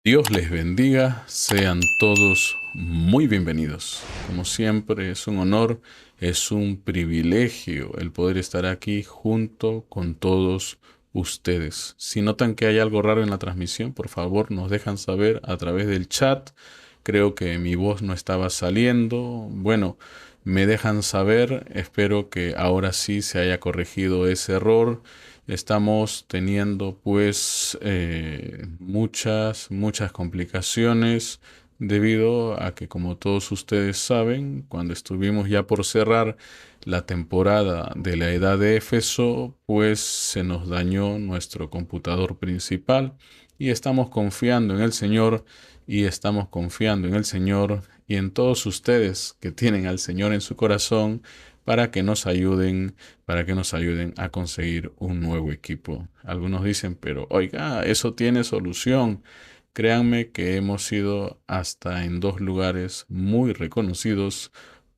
Dios les bendiga, sean todos muy bienvenidos. Como siempre, es un honor, es un privilegio el poder estar aquí junto con todos ustedes. Si notan que hay algo raro en la transmisión, por favor nos dejan saber a través del chat. Creo que mi voz no estaba saliendo. Bueno, me dejan saber. Espero que ahora sí se haya corregido ese error. Estamos teniendo pues muchas complicaciones debido a que, como todos ustedes saben, cuando estuvimos ya por cerrar la temporada de la Edad de Éfeso, pues se nos dañó nuestro computador principal y estamos confiando en el Señor y estamos confiando en el Señor y en todos ustedes que tienen al Señor en su corazón para que nos ayuden a conseguir un nuevo equipo. Algunos dicen, pero oiga, eso tiene solución. Créanme que hemos ido hasta en dos lugares muy reconocidos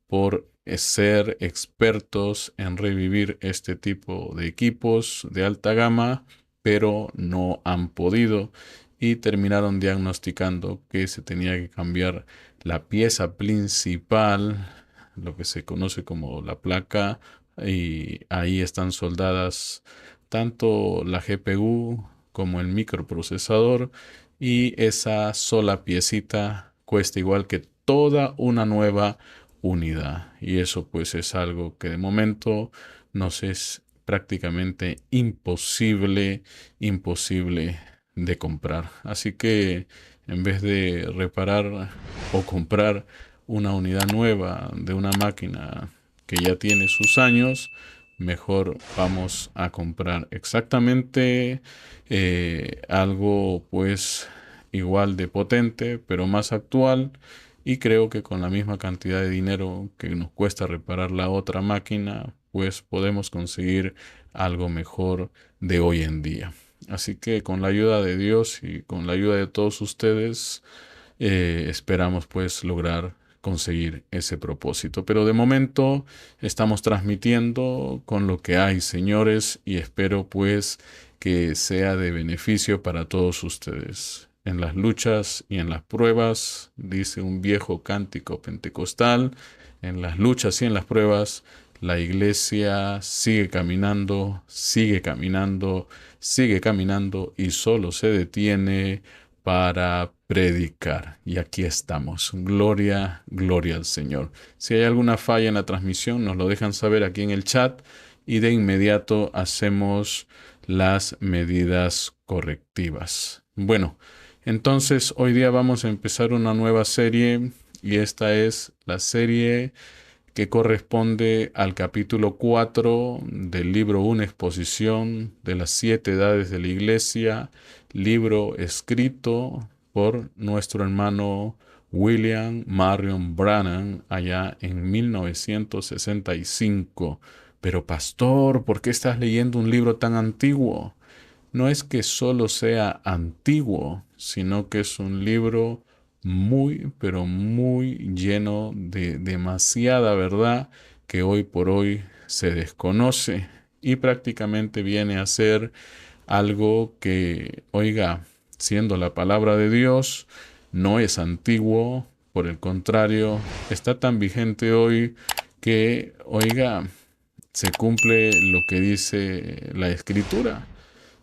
por ser expertos en revivir este tipo de equipos de alta gama, pero no han podido y terminaron diagnosticando que se tenía que cambiar la pieza principal, lo que se conoce como la placa, y ahí están soldadas tanto la GPU como el microprocesador, y esa sola piecita cuesta igual que toda una nueva unidad. Y eso pues es algo que de momento nos es prácticamente imposible de comprar. Así que en vez de reparar o comprar una unidad nueva de una máquina que ya tiene sus años, mejor vamos a comprar exactamente algo pues igual de potente, pero más actual. Y creo que con la misma cantidad de dinero que nos cuesta reparar la otra máquina, pues podemos conseguir algo mejor de hoy en día. Así que con la ayuda de Dios y con la ayuda de todos ustedes, esperamos pues lograr conseguir ese propósito. Pero de momento estamos transmitiendo con lo que hay, señores, y espero pues que sea de beneficio para todos ustedes. En las luchas y en las pruebas, dice un viejo cántico pentecostal, en las luchas y en las pruebas, la iglesia sigue caminando, sigue caminando, sigue caminando y solo se detiene para predicar. Y aquí estamos. Gloria, gloria al Señor. Si hay alguna falla en la transmisión, nos lo dejan saber aquí en el chat y de inmediato hacemos las medidas correctivas. Bueno, entonces hoy día vamos a empezar una nueva serie y esta es la serie que corresponde al capítulo 4 del libro Una exposición de las 7 edades de la Iglesia, libro escrito por nuestro hermano William Marion Branham allá en 1965. Pero pastor, ¿por qué estás leyendo un libro tan antiguo? No es que solo sea antiguo, sino que es un libro muy, pero muy lleno de demasiada verdad que hoy por hoy se desconoce y prácticamente viene a ser algo que, oiga, siendo la palabra de Dios, no es antiguo, por el contrario, está tan vigente hoy que, oiga, se cumple lo que dice la Escritura.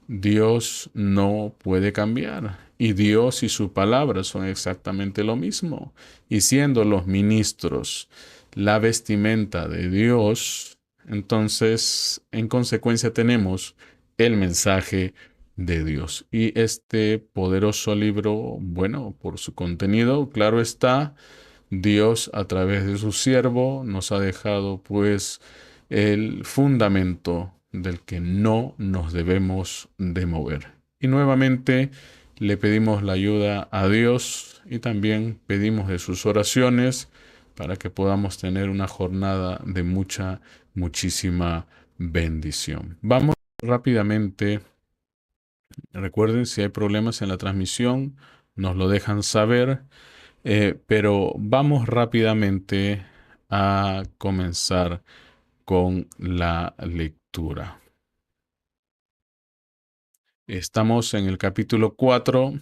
Dios no puede cambiar y Dios y su palabra son exactamente lo mismo. Y siendo los ministros la vestimenta de Dios, entonces en consecuencia tenemos el mensaje de Dios. Y este poderoso libro, bueno, por su contenido, claro está, Dios a través de su siervo nos ha dejado pues el fundamento del que no nos debemos de mover. Y nuevamente le pedimos la ayuda a Dios y también pedimos de sus oraciones para que podamos tener una jornada de muchísima bendición. Vamos rápidamente. Recuerden, si hay problemas en la transmisión, nos lo dejan saber. Pero vamos rápidamente a comenzar con la lectura. Estamos en el capítulo 4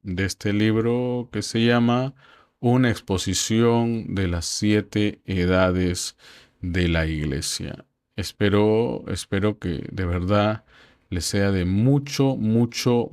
de este libro que se llama Una exposición de las 7 edades de la Iglesia. Espero que de verdad les sea de muchísimo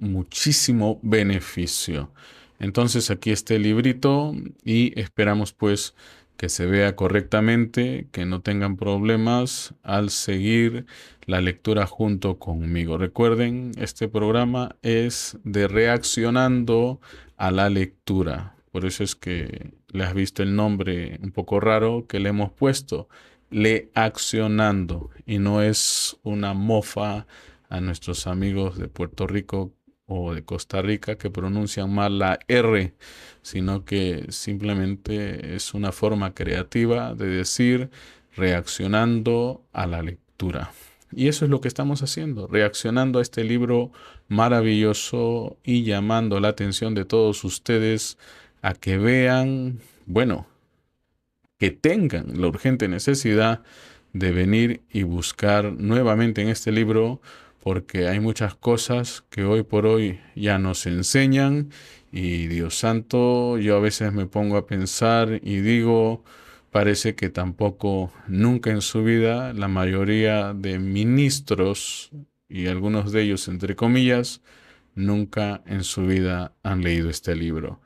beneficio. Entonces aquí está el librito y esperamos pues que se vea correctamente, que no tengan problemas al seguir la lectura junto conmigo. Recuerden, este programa es de reaccionando a la lectura. Por eso es que le has visto el nombre un poco raro que le hemos puesto, Leaccionando, y no es una mofa a nuestros amigos de Puerto Rico o de Costa Rica que pronuncian mal la R, sino que simplemente es una forma creativa de decir reaccionando a la lectura. Y eso es lo que estamos haciendo, reaccionando a este libro maravilloso y llamando la atención de todos ustedes a que vean, bueno, que tengan la urgente necesidad de venir y buscar nuevamente en este libro, porque hay muchas cosas que hoy por hoy ya nos enseñan y Dios santo, yo a veces me pongo a pensar y digo, parece que tampoco nunca en su vida la mayoría de ministros y algunos de ellos entre comillas, nunca en su vida han leído este libro.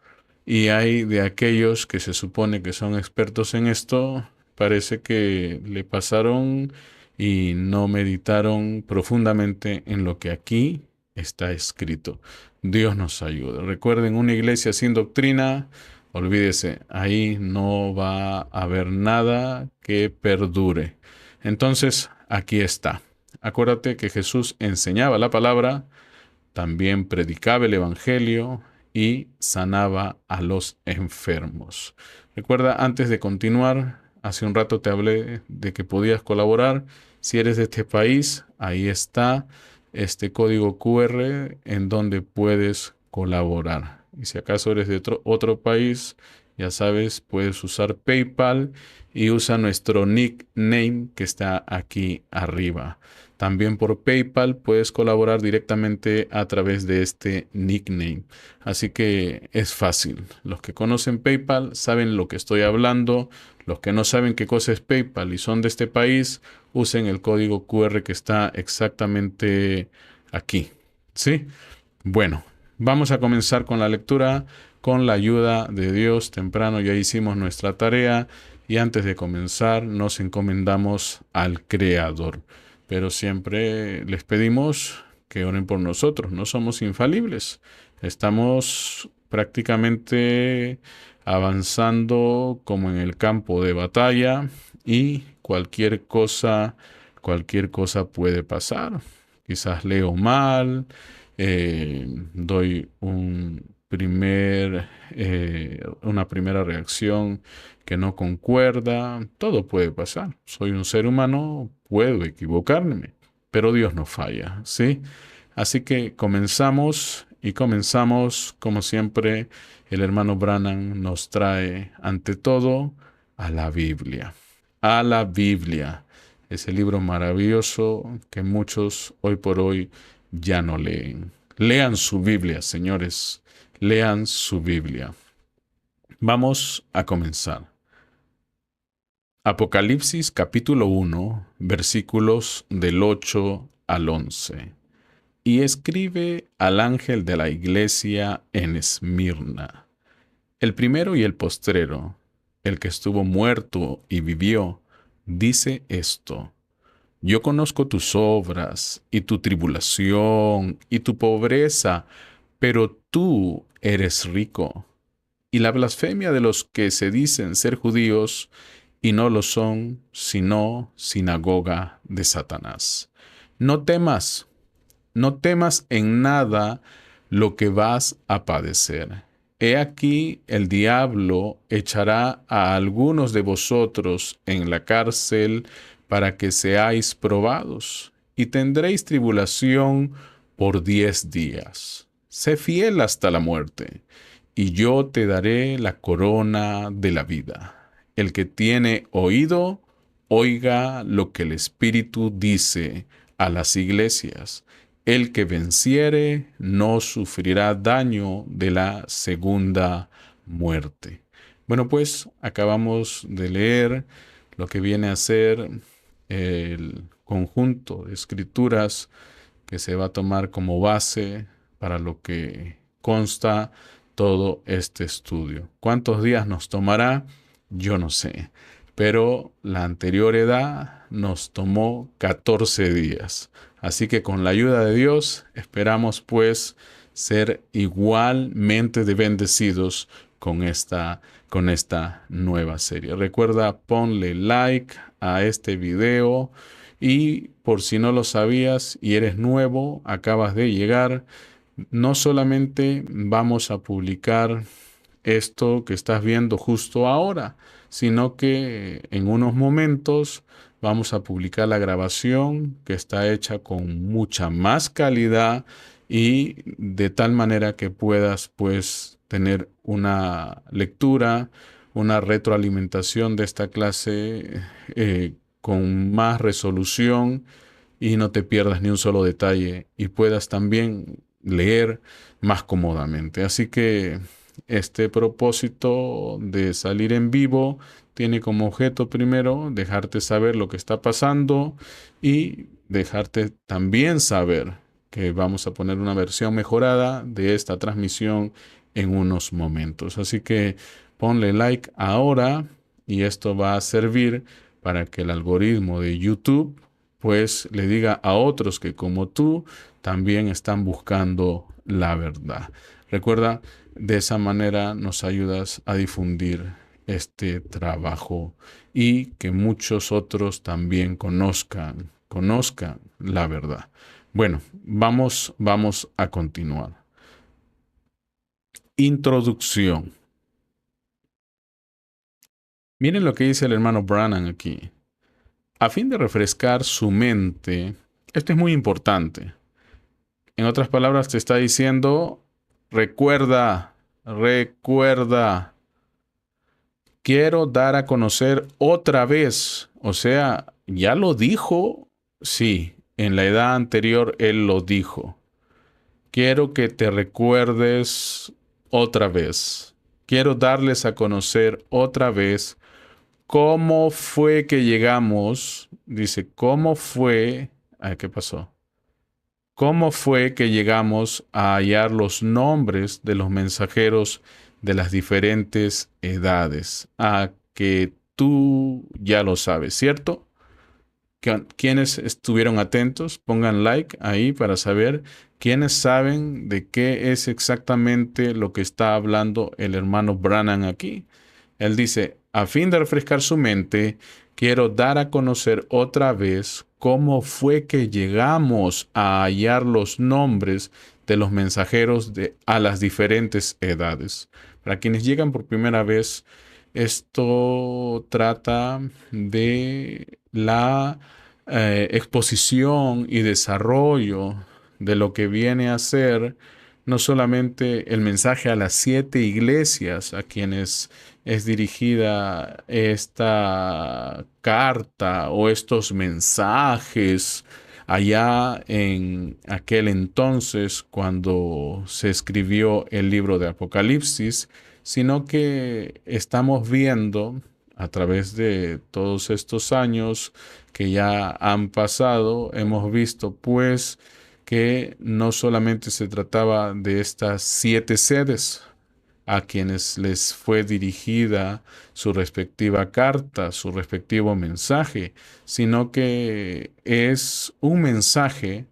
Y hay de aquellos que se supone que son expertos en esto, parece que le pasaron y no meditaron profundamente en lo que aquí está escrito. Dios nos ayude. Recuerden, una iglesia sin doctrina, olvídese, ahí no va a haber nada que perdure. Entonces, aquí está. Acuérdate que Jesús enseñaba la palabra, también predicaba el Evangelio y sanaba a los enfermos. Recuerda, antes de continuar, hace un rato te hablé de que podías colaborar. Si eres de este país, ahí está este código QR en donde puedes colaborar. Y si acaso eres de otro país, ya sabes, puedes usar PayPal y usa nuestro nickname que está aquí arriba. También por PayPal puedes colaborar directamente a través de este nickname. Así que es fácil. Los que conocen PayPal saben lo que estoy hablando. Los que no saben qué cosa es PayPal y son de este país, usen el código QR que está exactamente aquí. ¿Sí? Bueno, vamos a comenzar con la lectura con la ayuda de Dios. Temprano ya hicimos nuestra tarea y antes de comenzar nos encomendamos al Creador. Pero siempre les pedimos que oren por nosotros. No somos infalibles. Estamos prácticamente avanzando como en el campo de batalla y cualquier cosa puede pasar. Quizás leo mal, doy una primera reacción que no concuerda, todo puede pasar. Soy un ser humano, puedo equivocarme, pero Dios no falla, ¿sí? Así que comenzamos y comenzamos, como siempre, el hermano Branham nos trae ante todo a la Biblia. A la Biblia, ese libro maravilloso que muchos hoy por hoy ya no leen. Lean su Biblia, señores, lean su Biblia. Vamos a comenzar. Apocalipsis capítulo 1, versículos del 8 al 11. Y escribe al ángel de la iglesia en Esmirna, el primero y el postrero, el que estuvo muerto y vivió, dice esto: Yo conozco tus obras y tu tribulación y tu pobreza, pero tú eres rico. Y la blasfemia de los que se dicen ser judíos y no lo son, sino sinagoga de Satanás. No temas, no temas en nada lo que vas a padecer. He aquí el diablo echará a algunos de vosotros en la cárcel para que seáis probados, y tendréis tribulación por 10 días. Sé fiel hasta la muerte, y yo te daré la corona de la vida. El que tiene oído, oiga lo que el Espíritu dice a las iglesias. el que venciere no sufrirá daño de la segunda muerte. Bueno, pues acabamos de leer lo que viene a ser el conjunto de escrituras que se va a tomar como base para lo que consta todo este estudio. ¿Cuántos días nos tomará? Yo no sé, pero la anterior edad nos tomó 14 días. Así que con la ayuda de Dios esperamos pues ser igualmente de bendecidos con esta nueva serie. Recuerda, ponle like a este video y por si no lo sabías y eres nuevo, acabas de llegar, no solamente vamos a publicar esto que estás viendo justo ahora, sino que en unos momentos vamos a publicar la grabación que está hecha con mucha más calidad y de tal manera que puedas pues tener una lectura, una retroalimentación de esta clase con más resolución y no te pierdas ni un solo detalle y puedas también leer más cómodamente. Así que este propósito de salir en vivo tiene como objeto primero dejarte saber lo que está pasando y dejarte también saber que vamos a poner una versión mejorada de esta transmisión en unos momentos. Así que ponle like ahora y esto va a servir para que el algoritmo de YouTube pues le diga a otros que como tú también están buscando la verdad. Recuerda, de esa manera nos ayudas a difundir este trabajo y que muchos otros también conozcan la verdad. Bueno, vamos a continuar. Introducción. Miren lo que dice el hermano Branham aquí. A fin de refrescar su mente, esto es muy importante. En otras palabras, te está diciendo, recuerda, quiero dar a conocer otra vez. O sea, ya lo dijo, sí, en la edad anterior él lo dijo. Quiero que te recuerdes otra vez. Quiero darles a conocer otra vez cómo fue que llegamos. Dice, ¿cómo fue? ¿Qué pasó? ¿Cómo fue que llegamos a hallar los nombres de los mensajeros de las diferentes edades? A que tú ya lo sabes, ¿cierto? Quienes estuvieron atentos, pongan like ahí para saber quiénes saben de qué es exactamente lo que está hablando el hermano Branham aquí. Él dice, a fin de refrescar su mente, quiero dar a conocer otra vez cómo fue que llegamos a hallar los nombres de los mensajeros a las diferentes edades. Para quienes llegan por primera vez, esto trata de la exposición y desarrollo de lo que viene a ser no solamente el mensaje a las 7 iglesias a quienes es dirigida esta carta o estos mensajes allá en aquel entonces cuando se escribió el libro de Apocalipsis, sino que estamos viendo a través de todos estos años que ya han pasado, hemos visto pues que no solamente se trataba de estas 7 sedes a quienes les fue dirigida su respectiva carta, su respectivo mensaje, sino que es un mensaje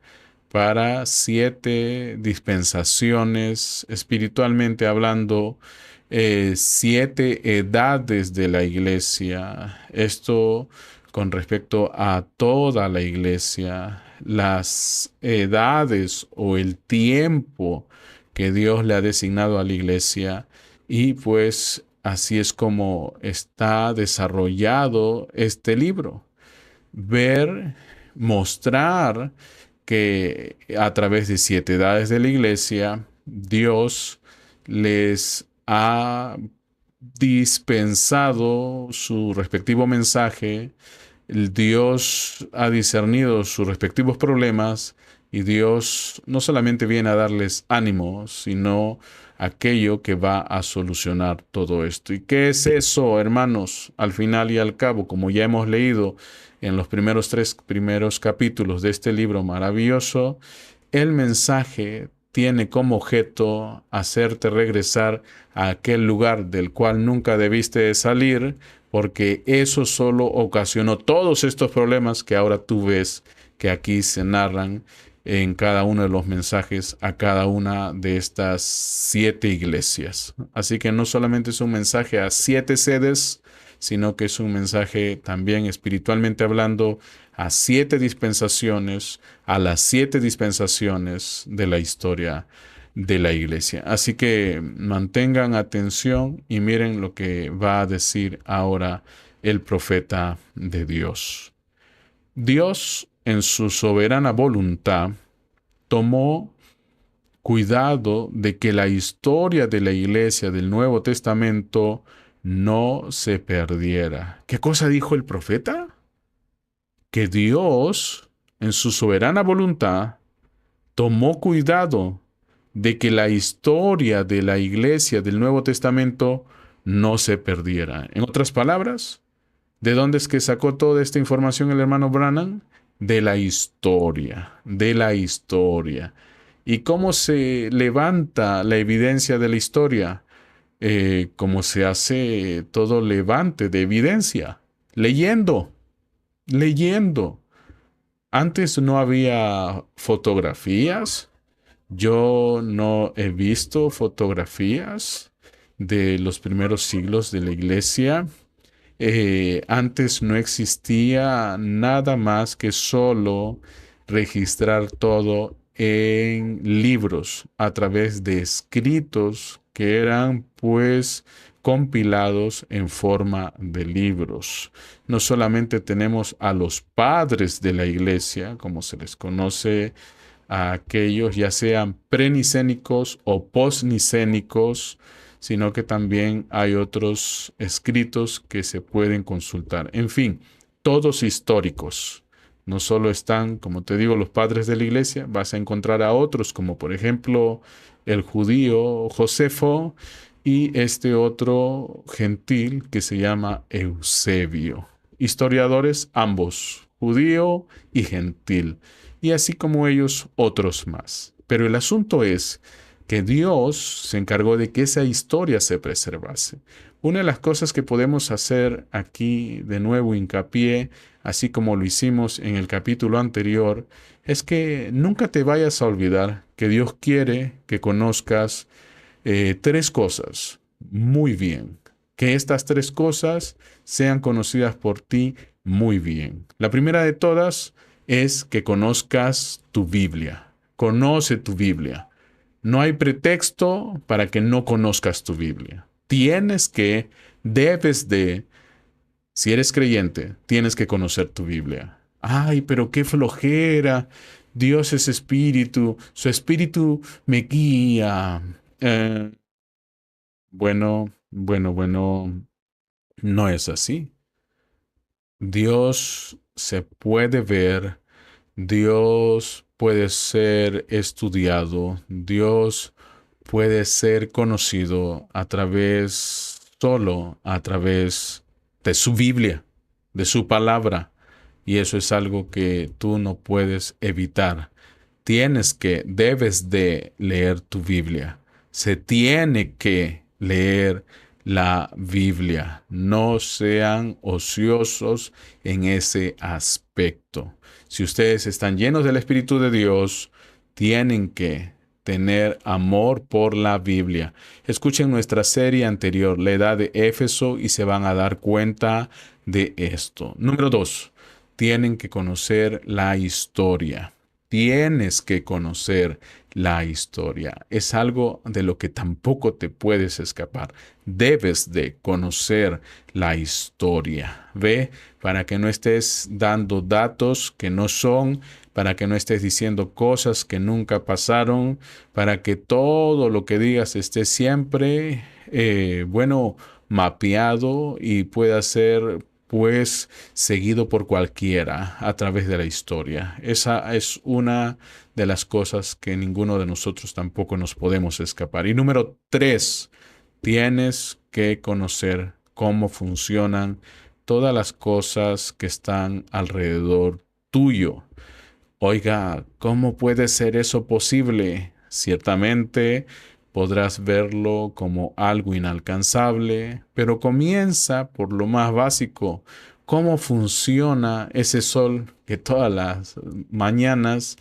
para 7 dispensaciones, espiritualmente hablando, 7 edades de la iglesia. Esto con respecto a toda la iglesia, las edades o el tiempo que Dios le ha designado a la iglesia y pues así es como está desarrollado este libro. Ver, mostrar que a través de 7 edades de la iglesia, Dios les ha dispensado su respectivo mensaje, el Dios ha discernido sus respectivos problemas Y Dios no solamente viene a darles ánimo, sino aquello que va a solucionar todo esto. ¿Y qué es eso, hermanos? Al final y al cabo, como ya hemos leído en los primeros capítulos de este libro maravilloso, el mensaje tiene como objeto hacerte regresar a aquel lugar del cual nunca debiste salir, porque eso solo ocasionó todos estos problemas que ahora tú ves que aquí se narran en cada uno de los mensajes a cada una de estas 7 iglesias. Así que no solamente es un mensaje a 7 sedes, sino que es un mensaje también espiritualmente hablando a 7 dispensaciones, a las 7 dispensaciones de la historia de la iglesia. Así que mantengan atención y miren lo que va a decir ahora el profeta de Dios. Dios, en su soberana voluntad, tomó cuidado de que la historia de la iglesia del Nuevo Testamento no se perdiera. ¿Qué cosa dijo el profeta? Que Dios, en su soberana voluntad, tomó cuidado de que la historia de la iglesia del Nuevo Testamento no se perdiera. En otras palabras, ¿de dónde es que sacó toda esta información el hermano Branham? De la historia, de la historia. ¿Y cómo se levanta la evidencia de la historia? ¿Cómo se hace todo levante de evidencia? Leyendo, leyendo. Antes no había fotografías. Yo no he visto fotografías de los primeros siglos de la iglesia. Antes no existía nada más que solo registrar todo en libros a través de escritos que eran pues compilados en forma de libros. No solamente tenemos a los padres de la iglesia, como se les conoce a aquellos, ya sean prenicénicos o posnicénicos, sino que también hay otros escritos que se pueden consultar. En fin, todos históricos. No solo están, como te digo, los padres de la iglesia, vas a encontrar a otros, como por ejemplo el judío Josefo y este otro gentil que se llama Eusebio. Historiadores ambos, judío y gentil, y así como ellos otros más. Pero el asunto es que Dios se encargó de que esa historia se preservase. Una de las cosas que podemos hacer aquí, de nuevo hincapié, así como lo hicimos en el capítulo anterior, es que nunca te vayas a olvidar que Dios quiere que conozcas 3 cosas muy bien. Que estas 3 cosas sean conocidas por ti muy bien. La primera de todas es que conozcas tu Biblia. Conoce tu Biblia. No hay pretexto para que no conozcas tu Biblia. Debes de, si eres creyente, tienes que conocer tu Biblia. Ay, pero qué flojera. Dios es espíritu, su espíritu me guía. Bueno, no es así. Dios se puede ver, Dios puede ser estudiado, Dios puede ser conocido solo a través de su Biblia, de su palabra. Y eso es algo que tú no puedes evitar. Debes de leer tu Biblia. Se tiene que leer la Biblia. No sean ociosos en ese aspecto. Si ustedes están llenos del Espíritu de Dios, tienen que tener amor por la Biblia. Escuchen nuestra serie anterior, La Edad de Éfeso, y se van a dar cuenta de esto. Número 2, tienen que conocer la historia. Tienes que conocer la historia. Es algo de lo que tampoco te puedes escapar. Debes de conocer la historia. ¿Ve? Para que no estés dando datos que no son, para que no estés diciendo cosas que nunca pasaron, para que todo lo que digas esté siempre, mapeado y pueda ser pues seguido por cualquiera a través de la historia. Esa es una de las cosas que ninguno de nosotros tampoco nos podemos escapar. Y número 3, tienes que conocer cómo funcionan todas las cosas que están alrededor tuyo. Oiga, ¿cómo puede ser eso posible? Ciertamente podrás verlo como algo inalcanzable, pero comienza por lo más básico. ¿Cómo funciona ese sol que todas las mañanas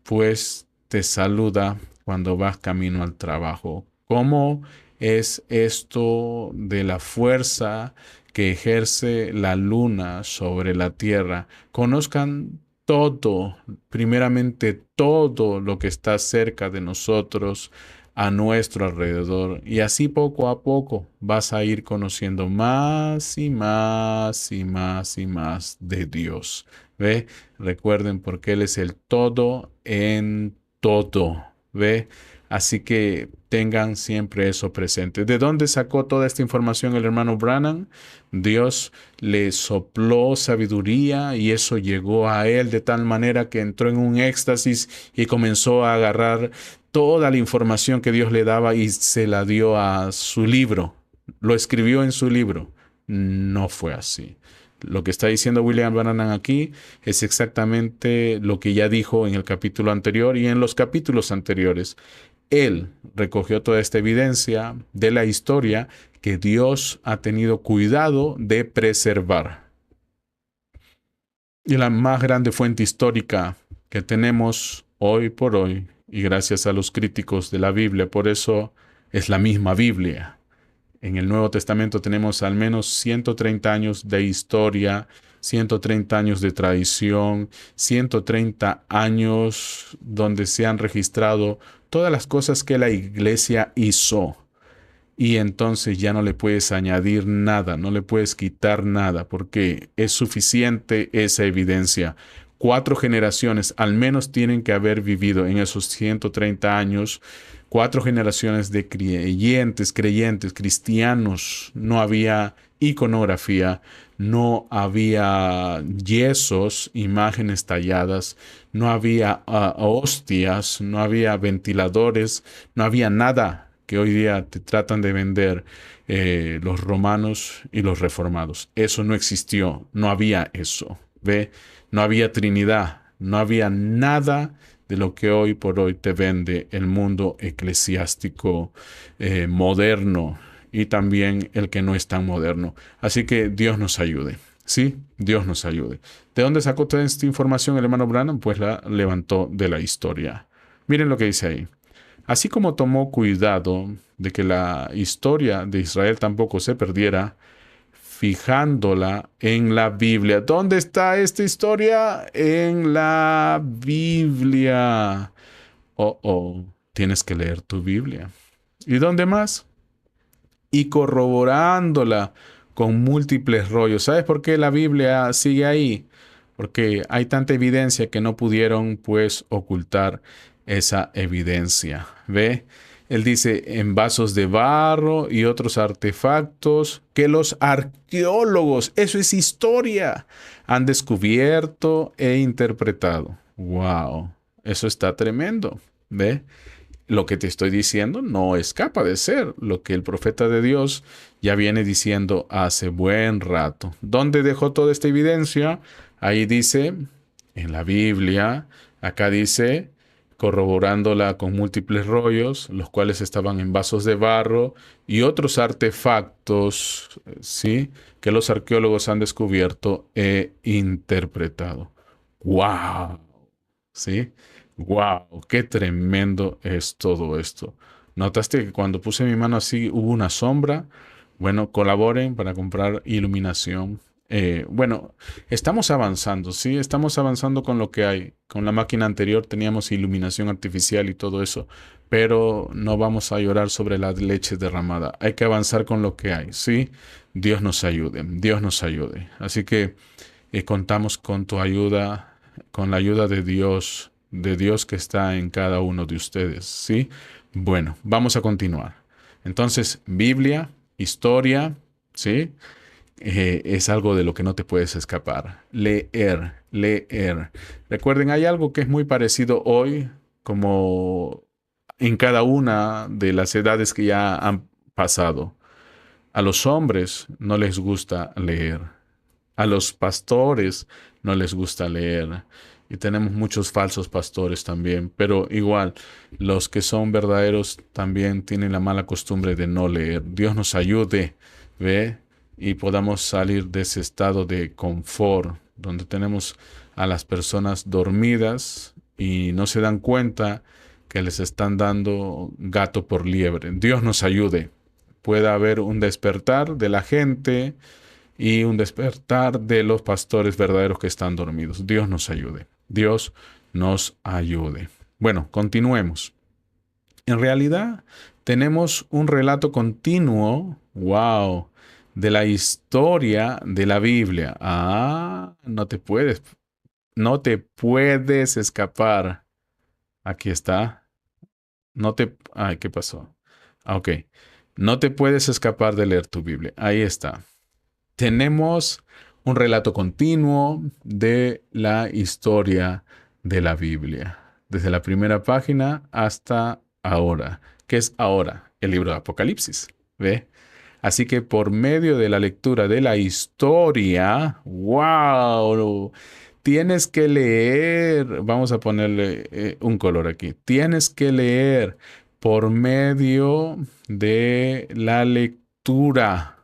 pues te saluda cuando vas camino al trabajo? ¿Cómo es esto de la fuerza que ejerce la luna sobre la tierra? Conozcan todo, primeramente todo lo que está cerca de nosotros, a nuestro alrededor, y así poco a poco vas a ir conociendo más y más y más y más de Dios. ¿Ve? Recuerden porque Él es el todo en todo. ¿Ve? Así que tengan siempre eso presente. ¿De dónde sacó toda esta información el hermano Branham? Dios le sopló sabiduría y eso llegó a él de tal manera que entró en un éxtasis y comenzó a agarrar toda la información que Dios le daba y se la dio a su libro. Lo escribió en su libro. No fue así. Lo que está diciendo William Branham aquí es exactamente lo que ya dijo en el capítulo anterior y en los capítulos anteriores. Él recogió toda esta evidencia de la historia que Dios ha tenido cuidado de preservar. Y la más grande fuente histórica que tenemos hoy por hoy, y gracias a los críticos de la Biblia, por eso es la misma Biblia. En el Nuevo Testamento tenemos al menos 130 años de historia, 130 años de tradición, 130 años donde se han registrado todas las cosas que la iglesia hizo. Y entonces ya no le puedes añadir nada, no le puedes quitar nada, porque es suficiente esa evidencia. 4 generaciones al menos tienen que haber vivido en esos 130 años. 4 generaciones de creyentes, cristianos. No había iconografía, no había yesos, imágenes talladas, no había hostias, no había ventiladores, no había nada que hoy día te tratan de vender los romanos y los reformados. Eso no existió, no había eso, ¿ve? No había Trinidad, no había nada de lo que hoy por hoy te vende el mundo eclesiástico moderno y también el que no es tan moderno. Así que Dios nos ayude. Sí, Dios nos ayude. ¿De dónde sacó toda esta información el hermano Branham? Pues la levantó de la historia. Miren lo que dice ahí. Así como tomó cuidado de que la historia de Israel tampoco se perdiera, fijándola en la Biblia. ¿Dónde está esta historia? En la Biblia. Tienes que leer tu Biblia. ¿Y dónde más? Y corroborándola con múltiples rollos. ¿Sabes por qué la Biblia sigue ahí? Porque hay tanta evidencia que no pudieron, pues, ocultar esa evidencia. ¿Ve? Él dice en vasos de barro y otros artefactos que los arqueólogos, eso es historia, han descubierto e interpretado. ¡Wow! Eso está tremendo. ¿Ve? Lo que te estoy diciendo no escapa de ser lo que el profeta de Dios ya viene diciendo hace buen rato. ¿Dónde dejó toda esta evidencia? Ahí dice, en la Biblia, acá dice, corroborándola con múltiples rollos, los cuales estaban en vasos de barro y otros artefactos, ¿sí? Que los arqueólogos han descubierto e interpretado. ¡Wow! ¿Sí? ¡Wow! ¡Qué tremendo es todo esto! ¿Notaste que cuando puse mi mano así hubo una sombra? Bueno, colaboren para comprar iluminación. Bueno, estamos avanzando, ¿sí? Estamos avanzando con lo que hay. Con la máquina anterior teníamos iluminación artificial y todo eso, pero no vamos a llorar sobre la leche derramada. Hay que avanzar con lo que hay, ¿sí? Dios nos ayude, Dios nos ayude. Así que contamos con tu ayuda, con la ayuda de Dios que está en cada uno de ustedes, ¿sí? Bueno, vamos a continuar. Entonces, Biblia, historia, ¿sí? es algo de lo que no te puedes escapar. Leer, leer. Recuerden, hay algo que es muy parecido hoy, como en cada una de las edades que ya han pasado. A los hombres no les gusta leer. A los pastores no les gusta leer. Y tenemos muchos falsos pastores también. Pero igual, los que son verdaderos también tienen la mala costumbre de no leer. Dios nos ayude, ¿ve? Y podamos salir de ese estado de confort, donde tenemos a las personas dormidas y no se dan cuenta que les están dando gato por liebre. Dios nos ayude. Pueda haber un despertar de la gente y un despertar de los pastores verdaderos que están dormidos. Dios nos ayude. Dios nos ayude. Bueno, continuemos. En realidad, tenemos un relato continuo, wow, de la historia de la Biblia. No te puedes escapar. Aquí está. Ay, ¿qué pasó? Ok. No te puedes escapar de leer tu Biblia. Ahí está. Tenemos un relato continuo de la historia de la Biblia, desde la primera página hasta ahora. ¿Qué es ahora? El libro de Apocalipsis. ¿Ve? Así que por medio de la lectura de la historia, wow, tienes que leer, vamos a ponerle un color aquí, tienes que leer por medio de la lectura.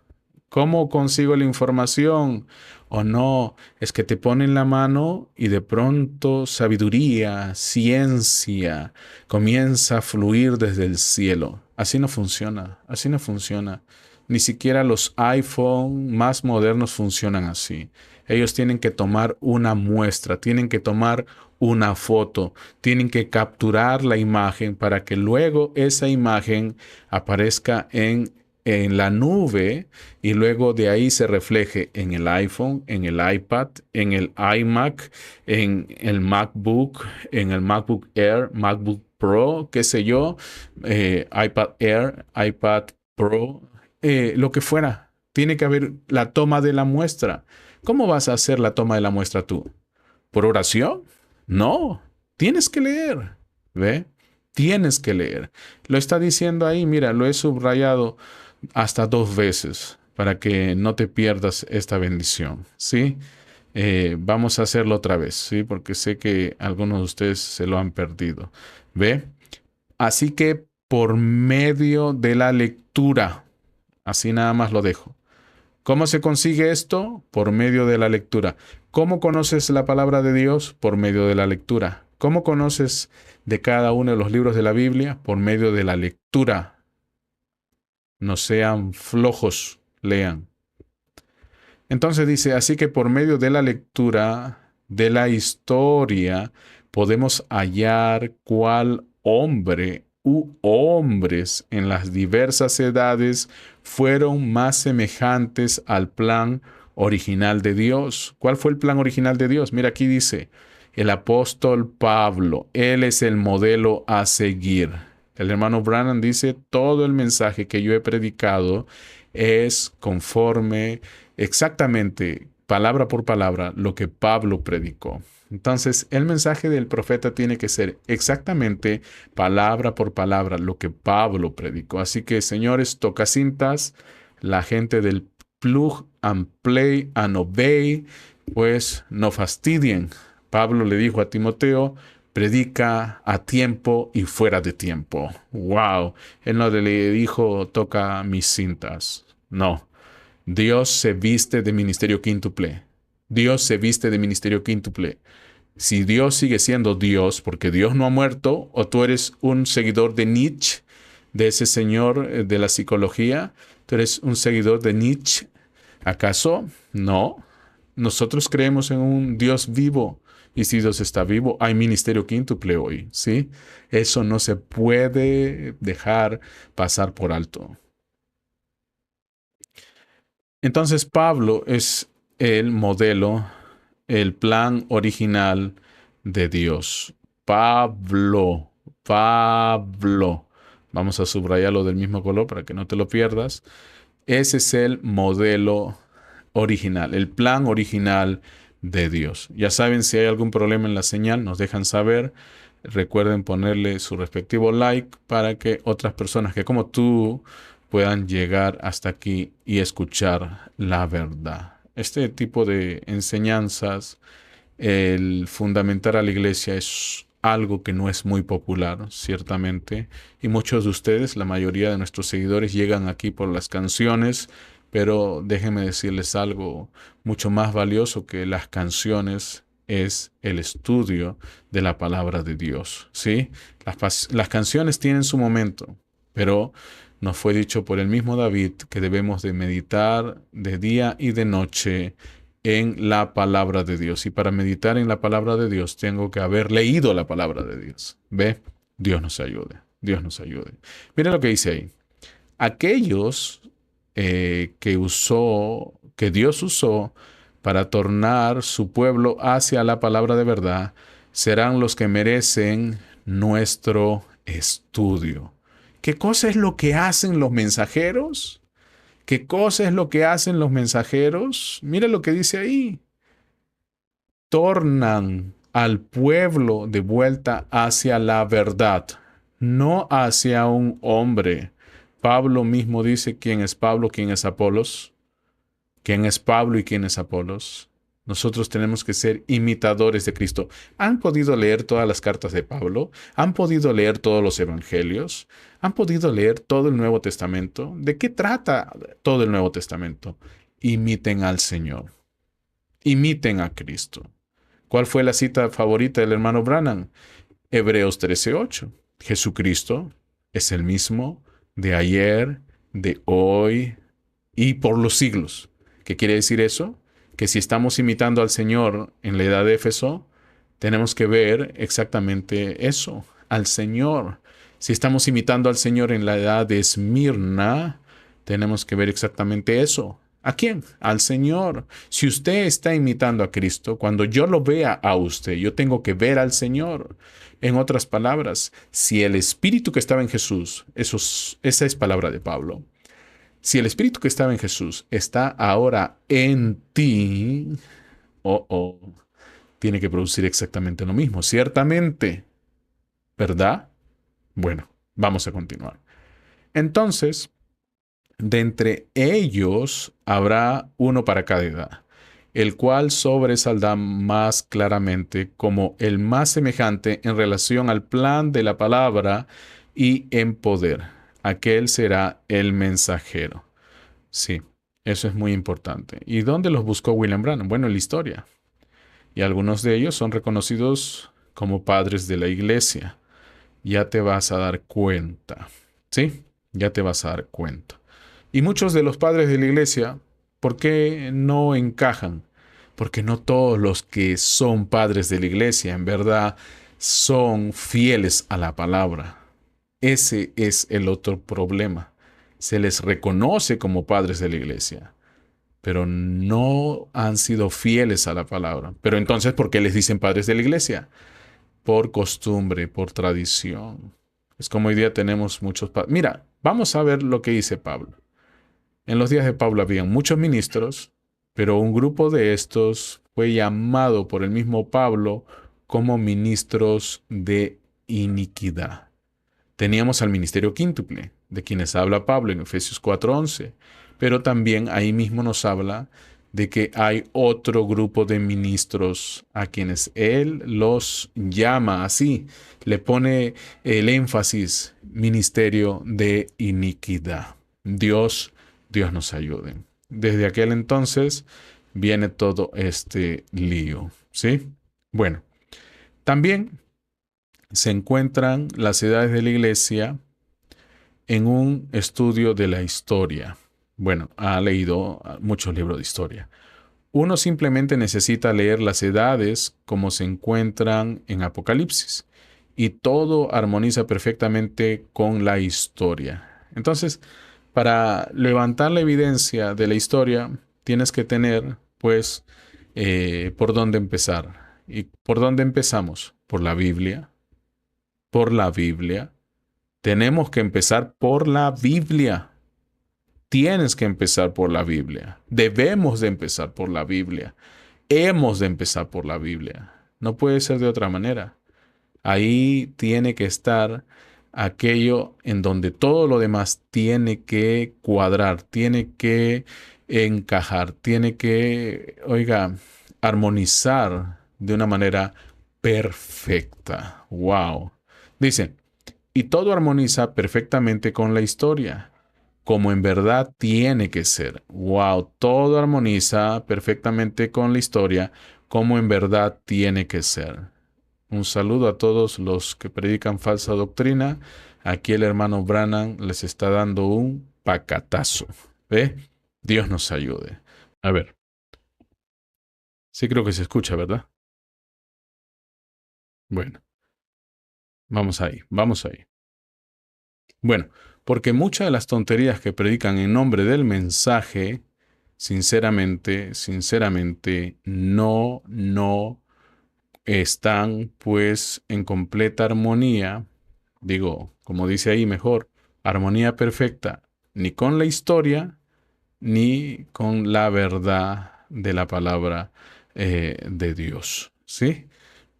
¿Cómo consigo la información? O no, es que te ponen la mano y de pronto sabiduría, ciencia, comienza a fluir desde el cielo. Así no funciona, así no funciona. Ni siquiera los iPhone más modernos funcionan así. Ellos tienen que tomar una muestra, tienen que tomar una foto, tienen que capturar la imagen para que luego esa imagen aparezca en la nube y luego de ahí se refleje en el iPhone, en el iPad, en el iMac, en el MacBook, en el MacBook Air, MacBook Pro, qué sé yo, iPad Air, iPad Pro, lo que fuera. Tiene que haber la toma de la muestra. ¿Cómo vas a hacer la toma de la muestra tú? ¿Por oración? No, tienes que leer, ¿ve? Tienes que leer. Lo está diciendo ahí, mira, lo he subrayado hasta 2 veces para que no te pierdas esta bendición, ¿sí? Vamos a hacerlo otra vez, ¿sí? Porque sé que algunos de ustedes se lo han perdido, ¿ve? Así que por medio de la lectura, así nada más lo dejo. ¿Cómo se consigue esto? Por medio de la lectura. ¿Cómo conoces la palabra de Dios? Por medio de la lectura. ¿Cómo conoces de cada uno de los libros de la Biblia? Por medio de la lectura. No sean flojos, lean. Entonces dice, así que por medio de la lectura de la historia podemos hallar cuál hombre u hombres en las diversas edades fueron más semejantes al plan original de Dios. ¿Cuál fue el plan original de Dios? Mira, aquí dice, el apóstol Pablo, él es el modelo a seguir. El hermano Branham dice, todo el mensaje que yo he predicado es conforme exactamente, palabra por palabra, lo que Pablo predicó. Entonces, el mensaje del profeta tiene que ser exactamente palabra por palabra lo que Pablo predicó. Así que, señores, tocacintas, la gente del plug and play and obey, pues no fastidien. Pablo le dijo a Timoteo, predica a tiempo y fuera de tiempo. ¡Wow! Él no le dijo, toca mis cintas. No. Dios se viste de ministerio quíntuple. Dios se viste de ministerio quíntuple. Si Dios sigue siendo Dios, porque Dios no ha muerto, o tú eres un seguidor de Nietzsche, de ese señor de la psicología, tú eres un seguidor de Nietzsche, ¿acaso? No. Nosotros creemos en un Dios vivo. Y si Dios está vivo, hay ministerio quíntuple hoy, ¿sí? Eso no se puede dejar pasar por alto. Entonces Pablo es el modelo, el plan original de Dios. Pablo, Pablo. Vamos a subrayarlo del mismo color para que no te lo pierdas. Ese es el modelo original, el plan original de Dios. Ya saben, si hay algún problema en la señal, nos dejan saber. Recuerden ponerle su respectivo like para que otras personas que como tú puedan llegar hasta aquí y escuchar la verdad. Este tipo de enseñanzas, el fundamentar a la iglesia, es algo que no es muy popular, ciertamente. Y muchos de ustedes, la mayoría de nuestros seguidores, llegan aquí por las canciones, pero déjenme decirles algo mucho más valioso que las canciones es el estudio de la palabra de Dios, ¿sí? Las canciones tienen su momento, pero nos fue dicho por el mismo David que debemos de meditar de día y de noche en la palabra de Dios. Y para meditar en la palabra de Dios tengo que haber leído la palabra de Dios. ¿Ve? Dios nos ayude. Dios nos ayude. Miren lo que dice ahí. Aquellos que Dios usó para tornar su pueblo hacia la palabra de verdad, serán los que merecen nuestro estudio. ¿Qué cosa es lo que hacen los mensajeros? ¿Qué cosa es lo que hacen los mensajeros? Mira lo que dice ahí. Tornan al pueblo de vuelta hacia la verdad, no hacia un hombre. Pablo mismo dice quién es Pablo, quién es Apolos, quién es Pablo y quién es Apolos. Nosotros tenemos que ser imitadores de Cristo. ¿Han podido leer todas las cartas de Pablo? ¿Han podido leer todos los evangelios? ¿Han podido leer todo el Nuevo Testamento? ¿De qué trata todo el Nuevo Testamento? Imiten al Señor. Imiten a Cristo. ¿Cuál fue la cita favorita del hermano Branham? Hebreos 13:8. Jesucristo es el mismo de ayer, de hoy y por los siglos. ¿Qué quiere decir eso? Que si estamos imitando al Señor en la edad de Éfeso, tenemos que ver exactamente eso, al Señor. Si estamos imitando al Señor en la edad de Esmirna, tenemos que ver exactamente eso. ¿A quién? Al Señor. Si usted está imitando a Cristo, cuando yo lo vea a usted, yo tengo que ver al Señor. En otras palabras, si el Espíritu que estaba en Jesús, esa es palabra de Pablo, si el Espíritu que estaba en Jesús está ahora en ti, tiene que producir exactamente lo mismo, ciertamente, ¿verdad? Bueno, vamos a continuar. Entonces, de entre ellos habrá uno para cada edad, el cual sobresaldrá más claramente como el más semejante en relación al plan de la palabra y en poder. Aquel será el mensajero. Sí, eso es muy importante. ¿Y dónde los buscó William Branham? Bueno, en la historia. Y algunos de ellos son reconocidos como padres de la iglesia. Ya te vas a dar cuenta. ¿Sí? Ya te vas a dar cuenta. Y muchos de los padres de la iglesia, ¿por qué no encajan? Porque no todos los que son padres de la iglesia en verdad son fieles a la palabra. Ese es el otro problema. Se les reconoce como padres de la iglesia, pero no han sido fieles a la palabra. Pero entonces, ¿por qué les dicen padres de la iglesia? Por costumbre, por tradición. Es como hoy día tenemos muchos padres. Mira, vamos a ver lo que dice Pablo. En los días de Pablo habían muchos ministros, pero un grupo de estos fue llamado por el mismo Pablo como ministros de iniquidad. Teníamos al ministerio quíntuple, de quienes habla Pablo en Efesios 4:11, pero también ahí mismo nos habla de que hay otro grupo de ministros a quienes él los llama así, le pone el énfasis, ministerio de iniquidad. Dios nos ayude. Desde aquel entonces viene todo este lío, ¿sí? Bueno, también se encuentran las edades de la iglesia en un estudio de la historia. Bueno, ha leído muchos libros de historia. Uno simplemente necesita leer las edades como se encuentran en Apocalipsis y todo armoniza perfectamente con la historia. Entonces, para levantar la evidencia de la historia, tienes que tener, pues, por dónde empezar. ¿Y por dónde empezamos? Por la Biblia. Por la Biblia. Tenemos que empezar por la Biblia. tienes que empezar por la Biblia. Debemos de empezar por la Biblia. Hemos de empezar por la Biblia. No puede ser de otra manera. Ahí tiene que estar aquello en donde todo lo demás tiene que cuadrar, tiene que encajar, tiene que, oiga, armonizar de una manera perfecta. Wow. Dice, y todo armoniza perfectamente con la historia, como en verdad tiene que ser. Wow, todo armoniza perfectamente con la historia, como en verdad tiene que ser. Un saludo a todos los que predican falsa doctrina. Aquí el hermano Branham les está dando un pacatazo. ¿Ve? Dios nos ayude. A ver, sí creo que se escucha, ¿verdad? Bueno, vamos ahí, vamos ahí. Bueno, porque muchas de las tonterías que predican en nombre del mensaje, sinceramente, no están pues en completa armonía, digo, como dice ahí mejor, armonía perfecta, ni con la historia, ni con la verdad de la palabra de Dios, ¿sí?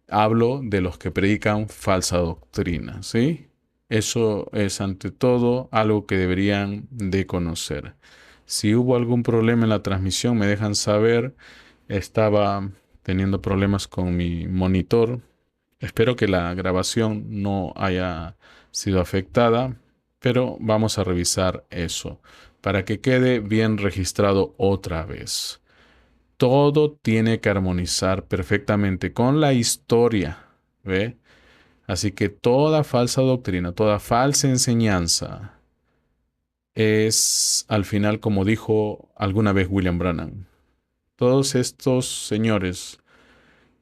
Hablo de los que predican falsa doctrina, ¿sí? Eso es ante todo algo que deberían de conocer. Si hubo algún problema en la transmisión, me dejan saber. Estaba teniendo problemas con mi monitor. Espero que la grabación no haya sido afectada, pero vamos a revisar eso para que quede bien registrado otra vez. Todo tiene que armonizar perfectamente con la historia, ¿ve? Así que toda falsa doctrina, toda falsa enseñanza es al final, como dijo alguna vez William Branham, todos estos señores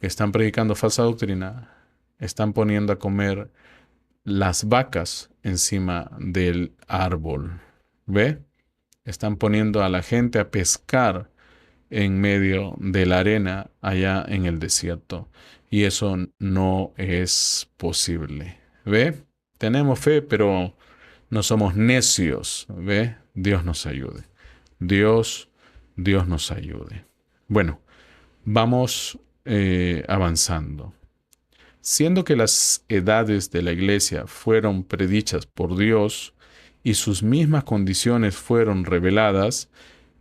que están predicando falsa doctrina están poniendo a comer las vacas encima del árbol. ¿Ve? Están poniendo a la gente a pescar en medio de la arena allá en el desierto. Y eso no es posible. ¿Ve? Tenemos fe, pero no somos necios. ¿Ve? Dios nos ayude. Dios, Dios nos ayude. Bueno, vamos avanzando. Siendo que las edades de la iglesia fueron predichas por Dios y sus mismas condiciones fueron reveladas,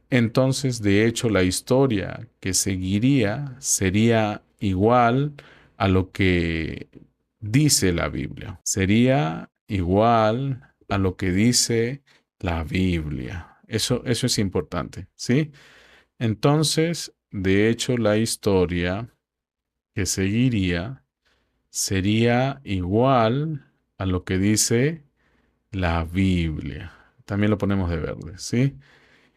entonces de hecho la historia que seguiría sería igual a lo que dice la Biblia. Sería igual a lo que dice la Biblia. Eso es importante, ¿sí? Entonces, de hecho, la historia que seguiría sería igual a lo que dice la Biblia. También lo ponemos de verde, ¿sí?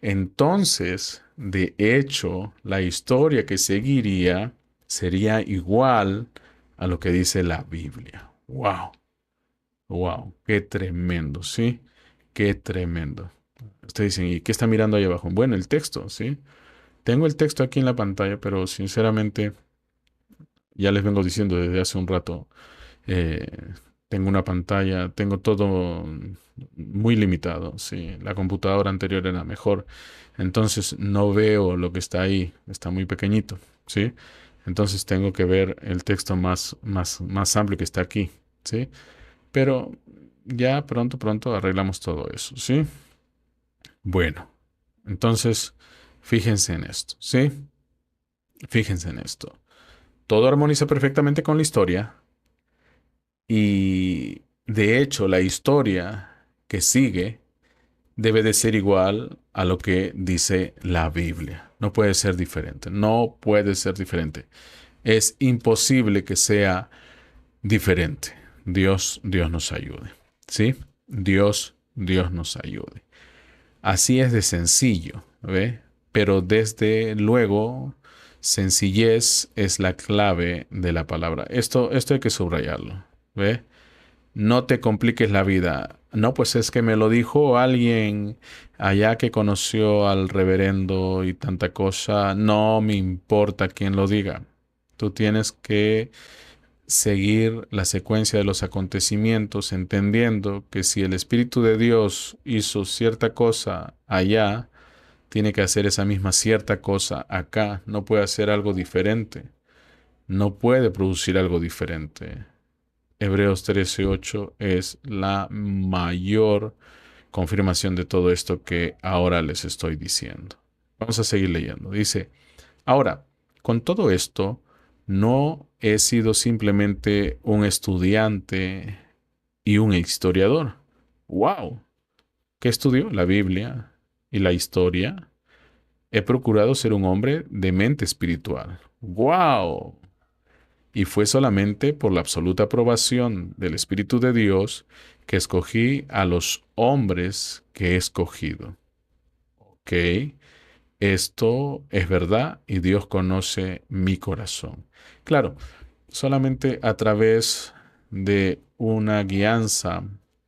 Entonces, de hecho, la historia que seguiría sería igual a lo que dice la Biblia. ¡Wow! ¡Wow! ¡Qué tremendo! ¿Sí? ¡Qué tremendo! Ustedes dicen, ¿y qué está mirando ahí abajo? Bueno, el texto, ¿sí? Tengo el texto aquí en la pantalla, pero sinceramente, ya les vengo diciendo desde hace un rato, eh, tengo una pantalla, tengo todo muy limitado. Sí, la computadora anterior era mejor. Entonces no veo lo que está ahí, está muy pequeñito. ¿Sí? Entonces tengo que ver el texto más amplio que está aquí. ¿Sí? Pero ya pronto arreglamos todo eso. ¿Sí? Bueno, entonces fíjense en esto. ¿Sí? Fíjense en esto. Todo armoniza perfectamente con la historia. Y de hecho, la historia que sigue debe de ser igual a lo que dice la Biblia. No puede ser diferente. No puede ser diferente. Es imposible que sea diferente. Dios nos ayude. ¿Sí? Dios nos ayude. Así es de sencillo, ¿ve? Pero desde luego, sencillez es la clave de la palabra. Esto hay que subrayarlo, ¿ve? No te compliques la vida. No, pues es que me lo dijo alguien allá que conoció al reverendo y tanta cosa. No me importa quién lo diga. Tú tienes que seguir la secuencia de los acontecimientos, entendiendo que si el Espíritu de Dios hizo cierta cosa allá, tiene que hacer esa misma cierta cosa acá. No puede hacer algo diferente. No puede producir algo diferente. Hebreos 13:8 es la mayor confirmación de todo esto que ahora les estoy diciendo. Vamos a seguir leyendo. Dice, ahora, con todo esto, no he sido simplemente un estudiante y un historiador. ¡Wow! ¿Qué estudió? La Biblia y la historia. He procurado ser un hombre de mente espiritual. ¡Wow! Y fue solamente por la absoluta aprobación del Espíritu de Dios que escogí a los hombres que he escogido. ¿Ok? Esto es verdad y Dios conoce mi corazón. Claro, solamente a través de una guianza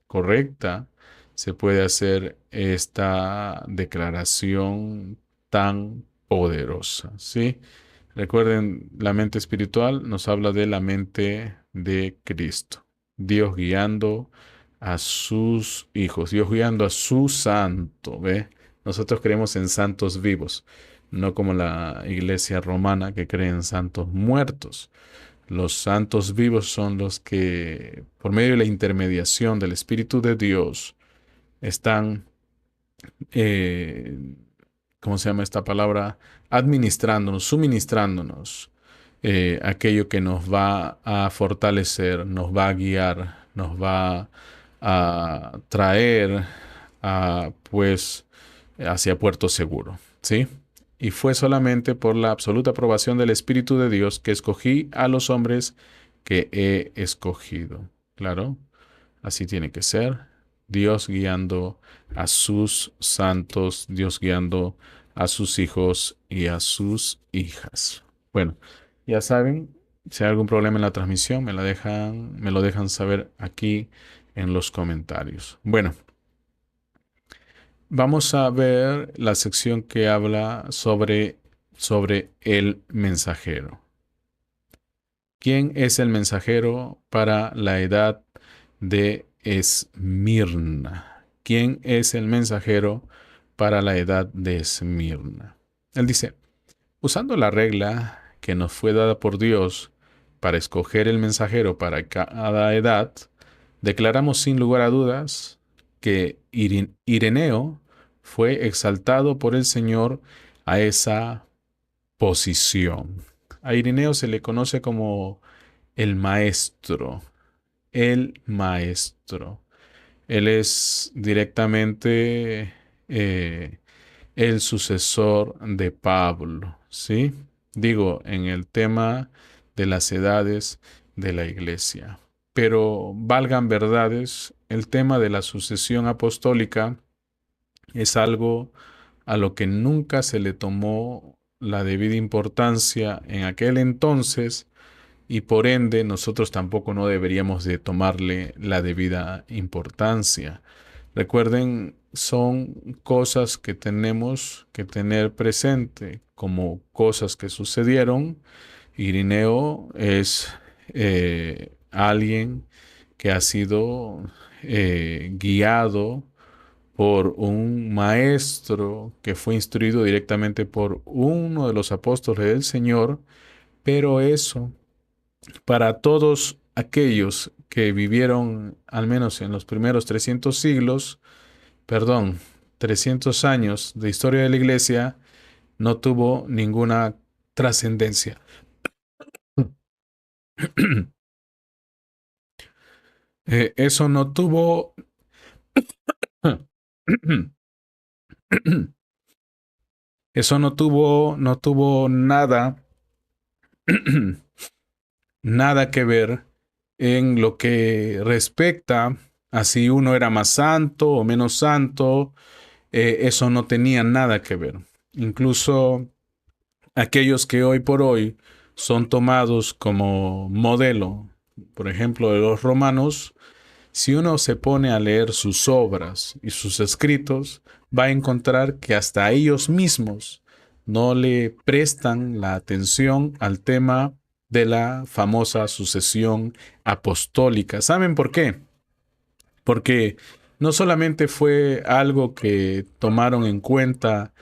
correcta se puede hacer esta declaración tan poderosa, ¿sí? Recuerden, la mente espiritual nos habla de la mente de Cristo. Dios guiando a sus hijos, Dios guiando a su santo, ¿ve? Nosotros creemos en santos vivos, no como la iglesia romana que cree en santos muertos. Los santos vivos son los que, por medio de la intermediación del Espíritu de Dios, están eh, ¿cómo se llama esta palabra? Administrándonos, suministrándonos aquello que nos va a fortalecer, nos va a guiar, nos va a traer pues hacia puerto seguro, ¿sí? Y fue solamente por la absoluta aprobación del Espíritu de Dios que escogí a los hombres que he escogido. Claro, así tiene que ser. Dios guiando a sus santos, Dios guiando a sus hijos y a sus hijas. Bueno, ya saben, si hay algún problema en la transmisión, me lo dejan saber aquí en los comentarios. Bueno, vamos a ver la sección que habla sobre el mensajero. ¿Quién es el mensajero para la edad de Esmirna? ¿Quién es el mensajero para la edad de Esmirna? Él dice, usando la regla que nos fue dada por Dios para escoger el mensajero para cada edad, declaramos sin lugar a dudas que Ireneo fue exaltado por el Señor a esa posición. A Ireneo se le conoce como el maestro, el maestro. Él es directamente el sucesor de Pablo, ¿sí? Digo, en el tema de las edades de la iglesia. Pero valgan verdades, el tema de la sucesión apostólica es algo a lo que nunca se le tomó la debida importancia en aquel entonces y por ende nosotros tampoco no deberíamos de tomarle la debida importancia. Recuerden, son cosas que tenemos que tener presente como cosas que sucedieron. Irineo es alguien que ha sido guiado por un maestro que fue instruido directamente por uno de los apóstoles del Señor, pero eso para todos aquellos que vivieron al menos en los primeros 300 siglos, perdón, 300 años de historia de la iglesia, no tuvo ninguna trascendencia. Eso no tuvo eso no tuvo nada nada que ver en lo que respecta a si uno era más santo o menos santo. Eso no tenía nada que ver. Incluso aquellos que hoy por hoy son tomados como modelo, por ejemplo, de los romanos, si uno se pone a leer sus obras y sus escritos, va a encontrar que hasta ellos mismos no le prestan la atención al tema de la famosa sucesión apostólica. ¿Saben por qué? Porque no solamente fue algo que tomaron en cuenta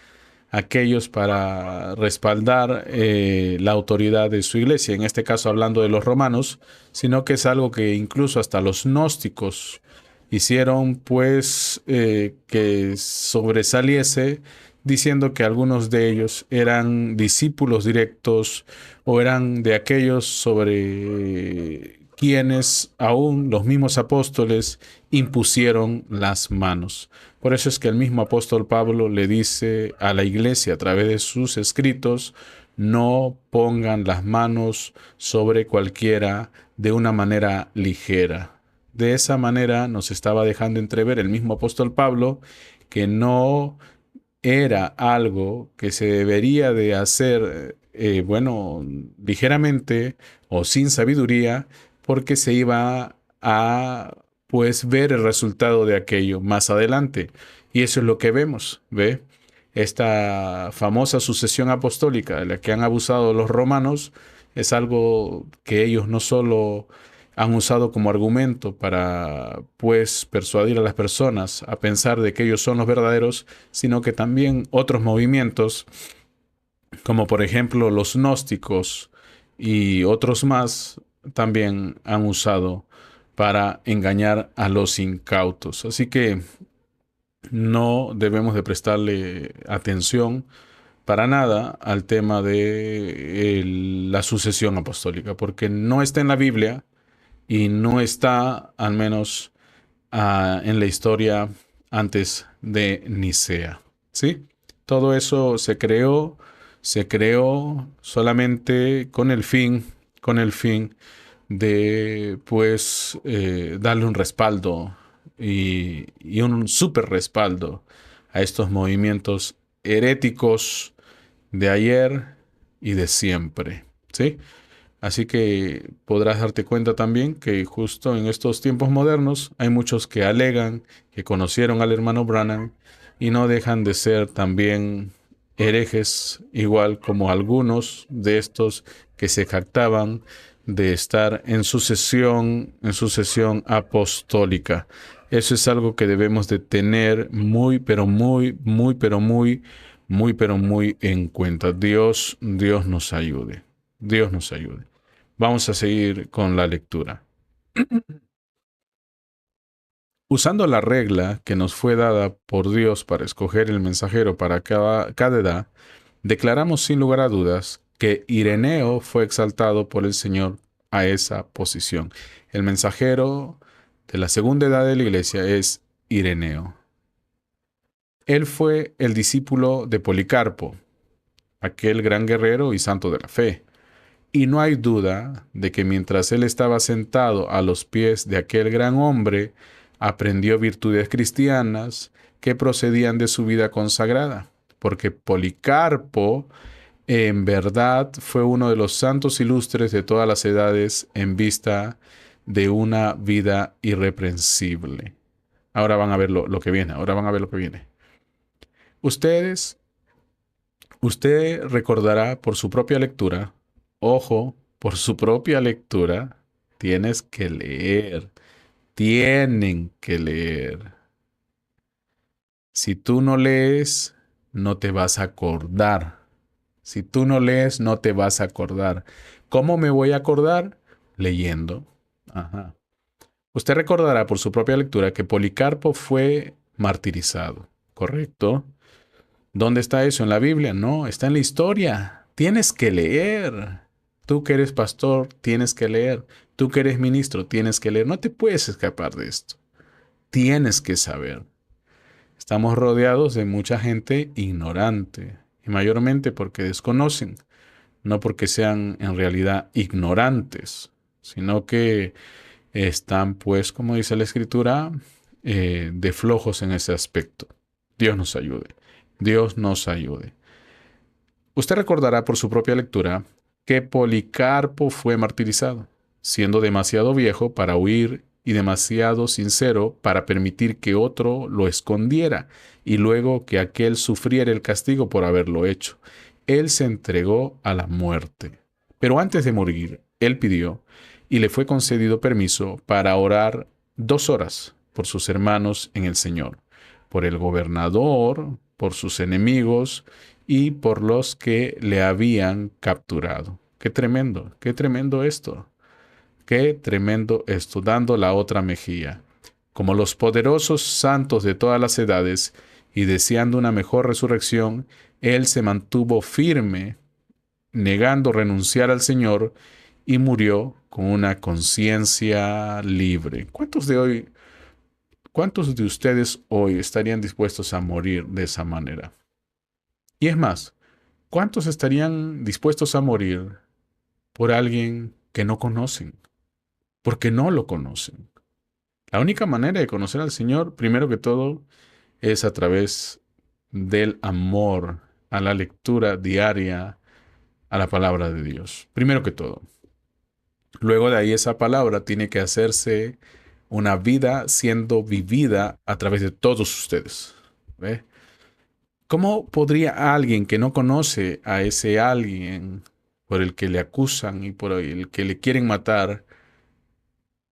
aquellos para respaldar la autoridad de su iglesia, en este caso hablando de los romanos, sino que es algo que incluso hasta los gnósticos hicieron pues que sobresaliese, diciendo que algunos de ellos eran discípulos directos o eran de aquellos sobre quienes aún los mismos apóstoles impusieron las manos. Por eso es que el mismo apóstol Pablo le dice a la iglesia a través de sus escritos: no pongan las manos sobre cualquiera de una manera ligera. De esa manera nos estaba dejando entrever el mismo apóstol Pablo que no era algo que se debería de hacer, ligeramente o sin sabiduría, porque se iba a, pues, ver el resultado de aquello más adelante. Y eso es lo que vemos, ¿ve? Esta famosa sucesión apostólica de la que han abusado los romanos es algo que ellos no solo han usado como argumento para, pues, persuadir a las personas a pensar de que ellos son los verdaderos, sino que también otros movimientos, como por ejemplo los gnósticos y otros más, también han usado para engañar a los incautos. Así que no debemos de prestarle atención para nada al tema de la sucesión apostólica, porque no está en la Biblia y no está, al menos, en la historia antes de Nicea. ¿Sí? Todo eso se creó solamente con el fin de, pues, darle un respaldo y un súper respaldo a estos movimientos heréticos de ayer y de siempre. ¿Sí? Así que podrás darte cuenta también que justo en estos tiempos modernos hay muchos que alegan que conocieron al hermano Branham y no dejan de ser también herejes, igual como algunos de estos que se jactaban de estar en sucesión apostólica. Eso es algo que debemos de tener muy, pero muy, muy, pero muy, muy, pero muy en cuenta. Dios nos ayude. Dios nos ayude. Vamos a seguir con la lectura. Usando la regla que nos fue dada por Dios para escoger el mensajero para cada edad, declaramos sin lugar a dudas que Ireneo fue exaltado por el Señor a esa posición. El mensajero de la segunda edad de la iglesia es Ireneo. Él fue el discípulo de Policarpo, aquel gran guerrero y santo de la fe. Y no hay duda de que mientras él estaba sentado a los pies de aquel gran hombre, aprendió virtudes cristianas que procedían de su vida consagrada, porque Policarpo en verdad fue uno de los santos ilustres de todas las edades en vista de una vida irreprensible. Ahora van a ver lo que viene, Usted recordará por su propia lectura, ojo, por su propia lectura, tienes que leer, tienen que leer. Si tú no lees, no te vas a acordar. Si tú no lees, no te vas a acordar. ¿Cómo me voy a acordar? Leyendo. Ajá. Usted recordará por su propia lectura que Policarpo fue martirizado, ¿correcto? ¿Dónde está eso? ¿En la Biblia? No, está en la historia. Tienes que leer. Tú que eres pastor, tienes que leer. Tú que eres ministro, tienes que leer. No te puedes escapar de esto. Tienes que saber. Estamos rodeados de mucha gente ignorante, y mayormente porque desconocen, no porque sean en realidad ignorantes, sino que están, pues, como dice la Escritura, de flojos en ese aspecto. Dios nos ayude. Dios nos ayude. Usted recordará por su propia lectura que Policarpo fue martirizado, siendo demasiado viejo para huir y demasiado sincero para permitir que otro lo escondiera y luego que aquel sufriera el castigo por haberlo hecho. Él se entregó a la muerte. Pero antes de morir, él pidió y le fue concedido permiso para orar 2 horas por sus hermanos en el Señor, por el gobernador, por sus enemigos y por los que le habían capturado. Qué tremendo esto, qué tremendo esto, dando la otra mejilla. Como los poderosos santos de todas las edades y deseando una mejor resurrección, él se mantuvo firme negando renunciar al Señor y murió con una conciencia libre. Cuántos de ustedes hoy estarían dispuestos a morir de esa manera? Y es más, ¿cuántos estarían dispuestos a morir por alguien que no conocen? Porque no lo conocen. La única manera de conocer al Señor, primero que todo, es a través del amor, a la lectura diaria, a la palabra de Dios. Primero que todo. Luego de ahí esa palabra tiene que hacerse una vida siendo vivida a través de todos ustedes. ¿Ve? ¿Cómo podría alguien que no conoce a ese alguien por el que le acusan y por el que le quieren matar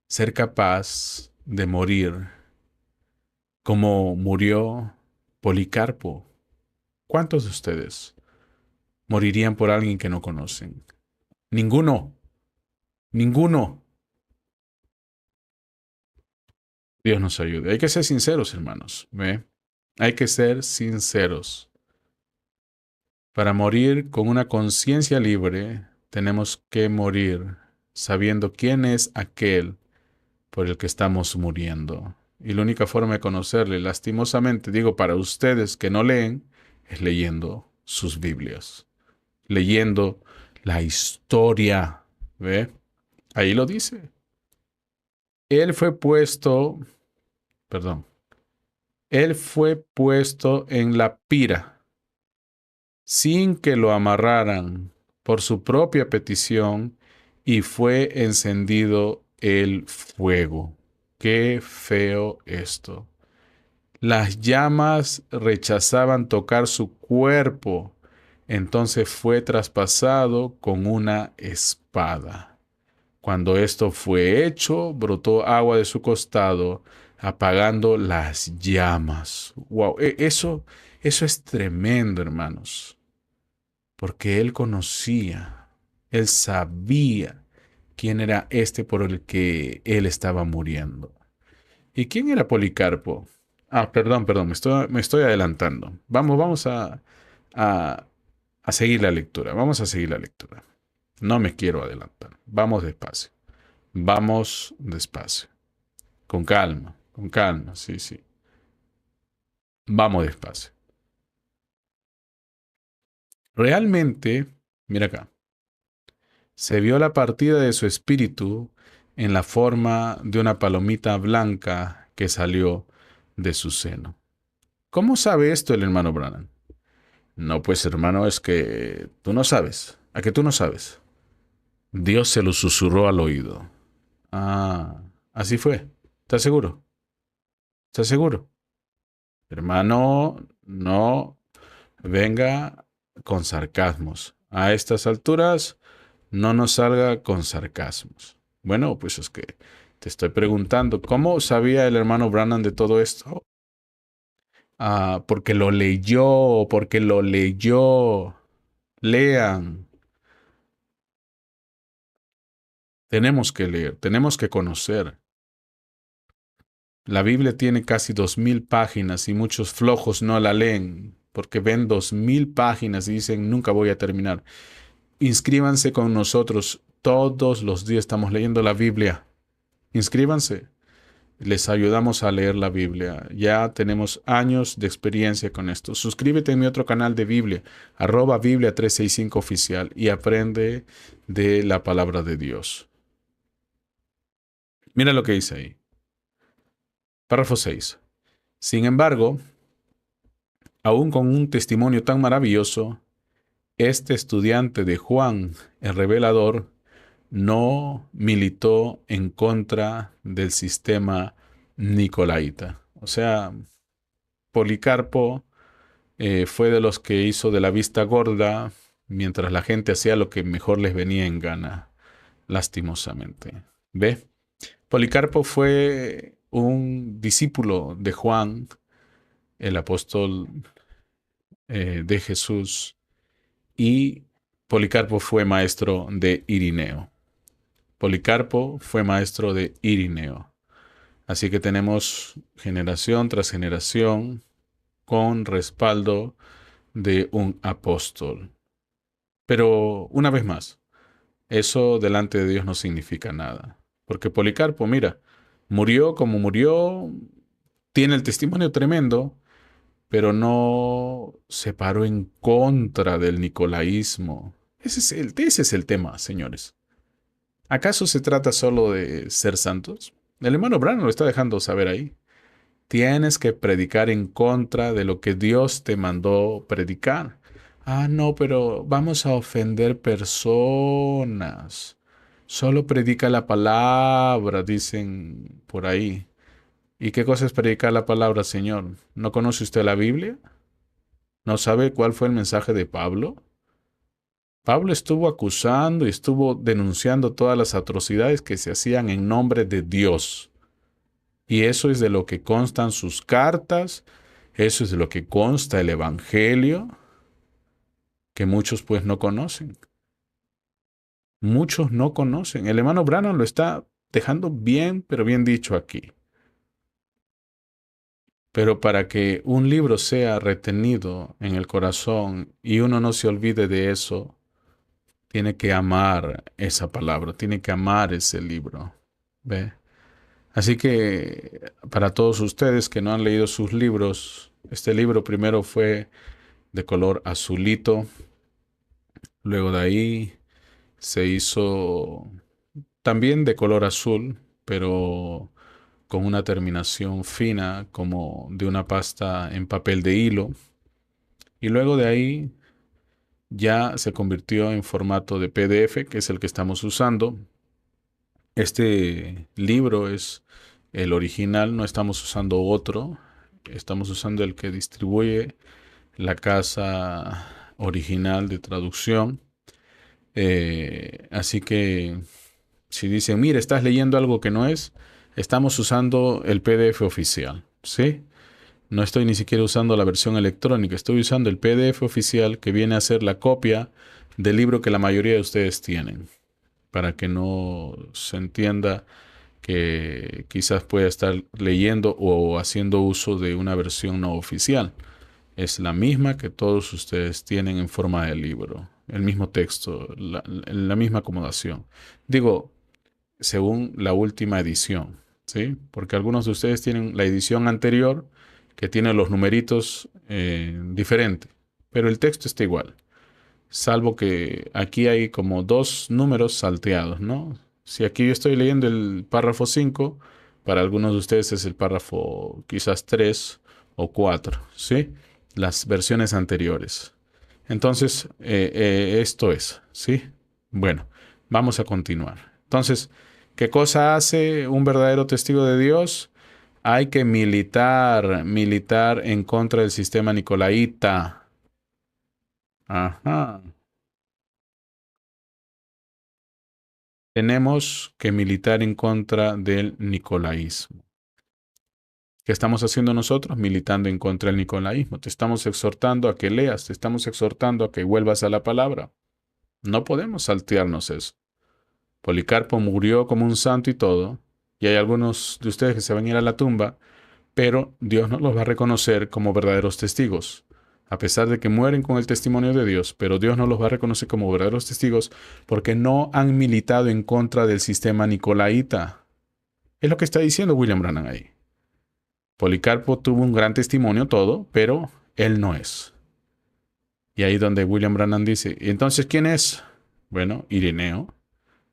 ser capaz de morir como murió Policarpo? ¿Cuántos de ustedes morirían por alguien que no conocen? Ninguno, ninguno. Dios nos ayude. Hay que ser sinceros, hermanos. ¿Ve? Hay que ser sinceros. Para morir con una conciencia libre, tenemos que morir sabiendo quién es aquel por el que estamos muriendo. Y la única forma de conocerle, lastimosamente, digo para ustedes que no leen, es leyendo sus Biblias, leyendo la historia. ¿Ve? Ahí lo dice. Él fue puesto, perdón, él fue puesto en la pira sin que lo amarraran por su propia petición y fue encendido el fuego. Qué feo esto. Las llamas rechazaban tocar su cuerpo, entonces fue traspasado con una espada. Cuando esto fue hecho, brotó agua de su costado, apagando las llamas. Wow, eso es tremendo, hermanos, porque él conocía, él sabía quién era este por el que él estaba muriendo. ¿Y quién era Policarpo? Perdón, me estoy adelantando. Vamos a, a seguir la lectura, vamos a seguir la lectura. No me quiero adelantar, vamos despacio. Vamos despacio. Con calma, sí, sí. Vamos despacio. Realmente, mira acá, se vio la partida de su espíritu en la forma de una palomita blanca que salió de su seno. ¿Cómo sabe esto el hermano Branham? No, pues hermano, es que tú no sabes. ¿A que tú no sabes? Dios se lo susurró al oído. Ah, así fue. ¿Estás seguro? ¿Estás seguro? Hermano, no venga con sarcasmos. A estas alturas, no nos salga con sarcasmos. Bueno, pues es que te estoy preguntando, ¿cómo sabía el hermano Branham de todo esto? Porque lo leyó, porque lo leyó. Lean. Tenemos que leer, tenemos que conocer. La Biblia tiene casi 2000 páginas y muchos flojos no la leen porque ven 2000 páginas y dicen nunca voy a terminar. Inscríbanse con nosotros. Todos los días estamos leyendo la Biblia. Inscríbanse. Les ayudamos a leer la Biblia. Ya tenemos años de experiencia con esto. Suscríbete en mi otro canal de Biblia, @Biblia 365 oficial, y aprende de la palabra de Dios. Mira lo que dice ahí. Párrafo 6. Sin embargo, aún con un testimonio tan maravilloso, este estudiante de Juan el Revelador no militó en contra del sistema nicolaita. O sea, Policarpo fue de los que hizo de la vista gorda mientras la gente hacía lo que mejor les venía en gana, lastimosamente. ¿Ve? Policarpo fue un discípulo de Juan, el apóstol de Jesús, y Policarpo fue maestro de Irineo. Policarpo fue maestro de Irineo. Así que tenemos generación tras generación con respaldo de un apóstol. Pero una vez más, eso delante de Dios no significa nada. Porque Policarpo, mira, murió como murió, tiene el testimonio tremendo, pero no se paró en contra del nicolaísmo. Ese es el tema, señores. ¿Acaso se trata solo de ser santos? El hermano Branham lo está dejando saber ahí. Tienes que predicar en contra de lo que Dios te mandó predicar. Ah, no, pero vamos a ofender personas. Solo predica la palabra, dicen por ahí. ¿Y qué cosa es predicar la palabra, Señor? ¿No conoce usted la Biblia? ¿No sabe cuál fue el mensaje de Pablo? Pablo estuvo acusando y estuvo denunciando todas las atrocidades que se hacían en nombre de Dios. Y eso es de lo que constan sus cartas, eso es de lo que consta el Evangelio, que muchos pues no conocen. Muchos no conocen. El hermano Branham lo está dejando bien, pero bien dicho aquí. Pero para que un libro sea retenido en el corazón y uno no se olvide de eso, tiene que amar esa palabra, tiene que amar ese libro. ¿Ve? Así que para todos ustedes que no han leído sus libros, este libro primero fue de color azulito, luego de ahí se hizo también de color azul, pero con una terminación fina como de una pasta en papel de hilo, y luego de ahí ya se convirtió en formato de PDF, que es el que estamos usando. Este libro es el original, no estamos usando otro, estamos usando el que distribuye la casa original de traducción. Así que si dicen, mire, estás leyendo algo que no es, estamos usando el PDF oficial, ¿sí? No estoy ni siquiera usando la versión electrónica, estoy usando el PDF oficial que viene a ser la copia del libro que la mayoría de ustedes tienen, para que no se entienda que quizás pueda estar leyendo o haciendo uso de una versión no oficial. Es la misma que todos ustedes tienen en forma de libro, el mismo texto, la misma acomodación. Digo, según la última edición, ¿sí? Porque algunos de ustedes tienen la edición anterior que tiene los numeritos diferentes, pero el texto está igual, salvo que aquí hay como dos números salteados, ¿no? Si aquí yo estoy leyendo el párrafo 5, para algunos de ustedes es el párrafo quizás 3 o 4, ¿sí? Las versiones anteriores. Entonces, esto es, ¿sí? Bueno, vamos a continuar. Entonces, ¿qué cosa hace un verdadero testigo de Dios? Hay que militar en contra del sistema nicolaíta. Ajá. Tenemos que militar en contra del nicolaísmo. ¿Qué estamos haciendo nosotros? Militando en contra del nicolaísmo. Te estamos exhortando a que leas, te estamos exhortando a que vuelvas a la palabra. No podemos saltearnos eso. Policarpo murió como un santo y todo, y hay algunos de ustedes que se van a ir a la tumba, pero Dios no los va a reconocer como verdaderos testigos. A pesar de que mueren con el testimonio de Dios, pero Dios no los va a reconocer como verdaderos testigos porque no han militado en contra del sistema nicolaíta. Es lo que está diciendo William Branham ahí. Policarpo tuvo un gran testimonio todo, pero él no es. Y ahí donde William Branham dice, ¿y entonces quién es? Bueno, Ireneo.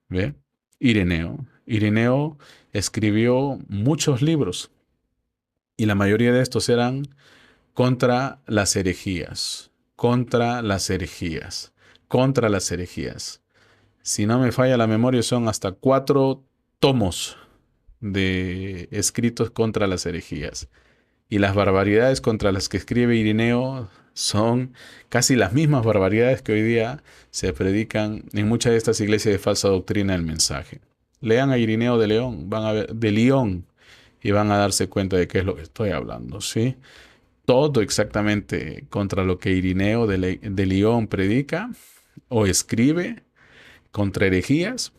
¿Ve? Ireneo. Ireneo escribió muchos libros y la mayoría de estos eran contra las herejías, contra las herejías, contra las herejías. Si no me falla la memoria, son hasta 4 tomos de escritos contra las herejías. Y las barbaridades contra las que escribe Ireneo Son casi las mismas barbaridades que hoy día se predican en muchas de estas iglesias de falsa doctrina del mensaje. Lean a Irineo de León, van a ver, de León, y van a darse cuenta de qué es lo que estoy hablando, ¿sí? Todo exactamente contra lo que Irineo de León predica o escribe contra herejías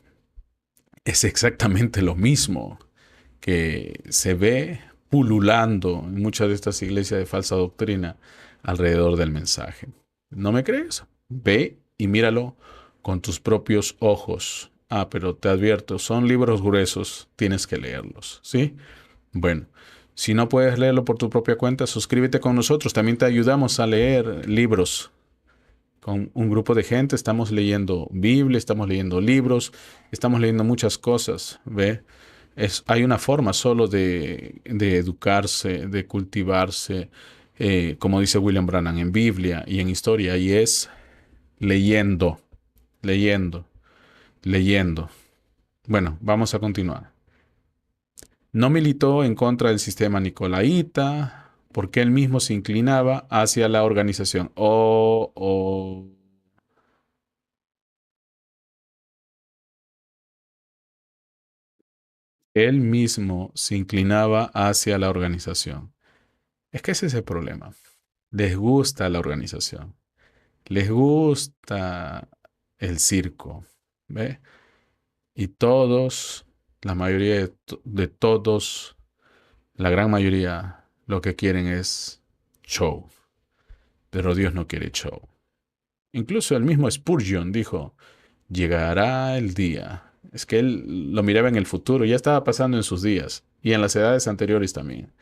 es exactamente lo mismo que se ve pululando en muchas de estas iglesias de falsa doctrina alrededor del mensaje. ¿No me crees? Ve y míralo con tus propios ojos. Ah, pero te advierto, son libros gruesos, tienes que leerlos, ¿sí? Bueno, si no puedes leerlo por tu propia cuenta, suscríbete con nosotros. También te ayudamos a leer libros. Con un grupo de gente estamos leyendo Biblia, estamos leyendo libros, estamos leyendo muchas cosas, ¿ve? Hay una forma solo de educarse, de cultivarse, como dice William Branham en Biblia y en historia, y es leyendo, leyendo, leyendo. Bueno, vamos a continuar. No militó en contra del sistema nicolaíta, porque él mismo se inclinaba hacia la organización. Él mismo se inclinaba hacia la organización. Es que ese es el problema. Les gusta la organización. Les gusta el circo. ¿Ve? Y todos, la mayoría de todos, la gran mayoría, lo que quieren es show. Pero Dios no quiere show. Incluso el mismo Spurgeon dijo, llegará el día. Es que él lo miraba en el futuro, ya estaba pasando en sus días y en las edades anteriores también.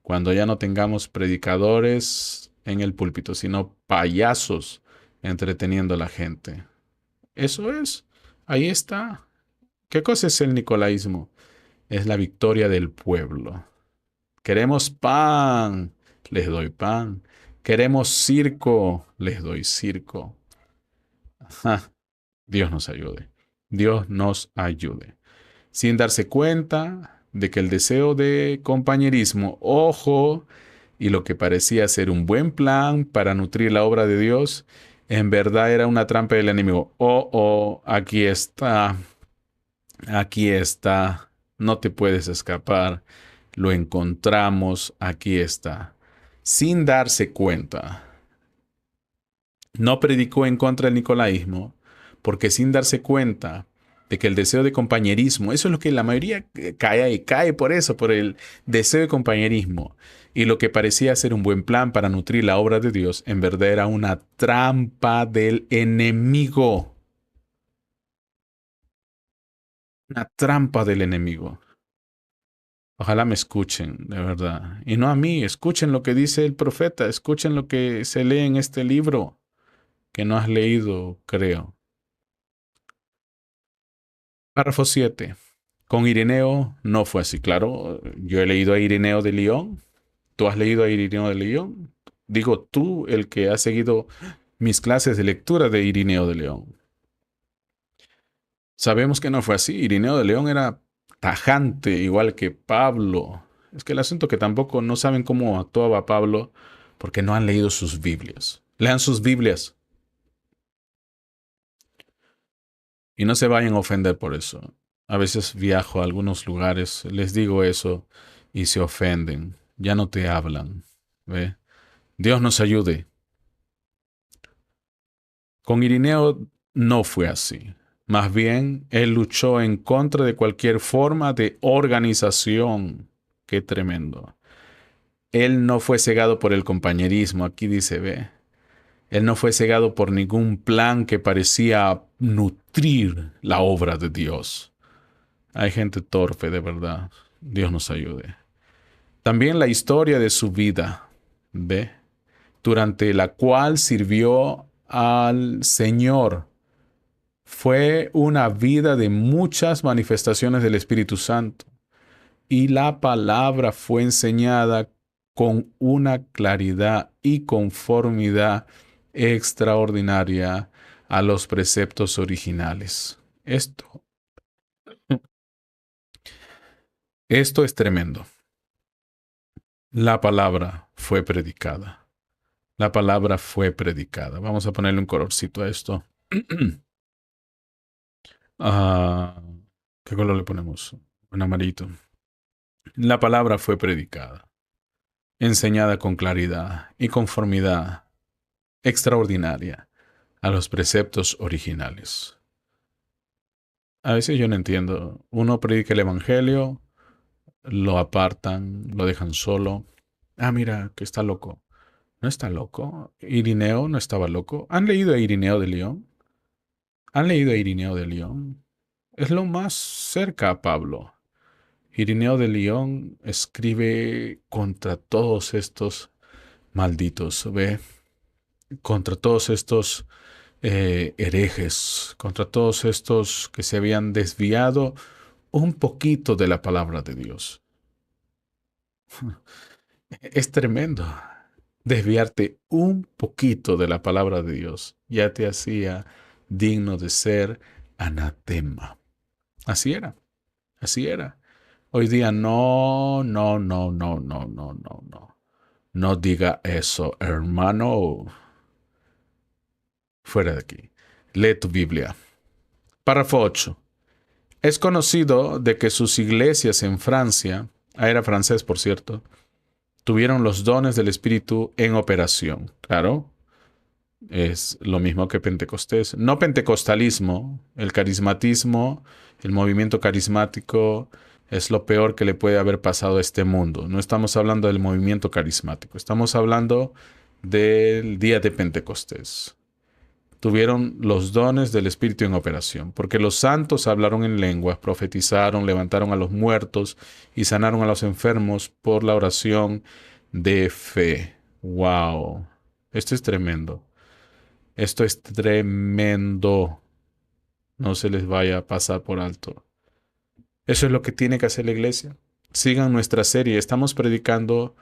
Cuando ya no tengamos predicadores en el púlpito, sino payasos entreteniendo a la gente. Eso es, ahí está. ¿Qué cosa es el nicolaísmo? Es la victoria del pueblo. Queremos pan, les doy pan. Queremos circo, les doy circo. Ajá. Dios nos ayude. Dios nos ayude. Sin darse cuenta de que el deseo de compañerismo, ojo, y lo que parecía ser un buen plan para nutrir la obra de Dios, en verdad era una trampa del enemigo. Aquí está, no te puedes escapar, lo encontramos, aquí está. Sin darse cuenta, no predicó en contra del nicolaísmo, porque sin darse cuenta de que el deseo de compañerismo, eso es lo que la mayoría cae y cae por eso, por el deseo de compañerismo. Y lo que parecía ser un buen plan para nutrir la obra de Dios, en verdad era una trampa del enemigo. Una trampa del enemigo. Ojalá me escuchen, de verdad. Y no a mí, escuchen lo que dice el profeta, escuchen lo que se lee en este libro que no has leído, creo. Párrafo 7. Con Ireneo no fue así. Claro, yo he leído a Ireneo de León. ¿Tú has leído a Ireneo de León? Digo tú, el que has seguido mis clases de lectura de Ireneo de León. Sabemos que no fue así. Ireneo de León era tajante, igual que Pablo. Es que el asunto que tampoco no saben cómo actuaba Pablo porque no han leído sus Biblias. Lean sus Biblias y no se vayan a ofender por eso. A veces viajo a algunos lugares, les digo eso y se ofenden. Ya no te hablan. ¿Ve? Dios nos ayude. Con Irineo no fue así. Más bien, él luchó en contra de cualquier forma de organización. Qué tremendo. Él no fue cegado por el compañerismo, aquí dice, ve. Él no fue cegado por ningún plan que parecía nutrir la obra de Dios. Hay gente torpe, de verdad. Dios nos ayude. También la historia de su vida, ve, durante la cual sirvió al Señor. Fue una vida de muchas manifestaciones del Espíritu Santo y la palabra fue enseñada con una claridad y conformidad extraordinaria a los preceptos originales. Esto es tremendo. La palabra fue predicada. La palabra fue predicada. Vamos a ponerle un colorcito a esto. Ah, ¿qué color le ponemos? Un amarillito. La palabra fue predicada, enseñada con claridad y conformidad extraordinaria a los preceptos originales. A veces yo no entiendo. Uno predica el evangelio, lo apartan, lo dejan solo. Ah, mira, que está loco. ¿No está loco? Irineo no estaba loco. ¿Han leído a Irineo de León? ¿Han leído a Irineo de León? Es lo más cerca a Pablo. Irineo de León escribe contra todos estos malditos, ¿ve? Contra todos estos herejes, contra todos estos que se habían desviado un poquito de la palabra de Dios. Es tremendo. Desviarte un poquito de la palabra de Dios ya te hacía digno de ser anatema. Así era, así era. Hoy día no, no, no, no, no, no, no, no. No diga eso, hermano. Fuera de aquí. Lee tu Biblia. Párrafo 8. Es conocido de que sus iglesias en Francia, era francés por cierto, tuvieron los dones del Espíritu en operación. Claro, es lo mismo que Pentecostés. No pentecostalismo, el carismatismo, el movimiento carismático es lo peor que le puede haber pasado a este mundo. No estamos hablando del movimiento carismático, estamos hablando del día de Pentecostés. Tuvieron los dones del Espíritu en operación, porque los santos hablaron en lenguas, profetizaron, levantaron a los muertos y sanaron a los enfermos por la oración de fe. ¡Wow! Esto es tremendo. Esto es tremendo. No se les vaya a pasar por alto. Eso es lo que tiene que hacer la iglesia. Sigan nuestra serie. Estamos predicando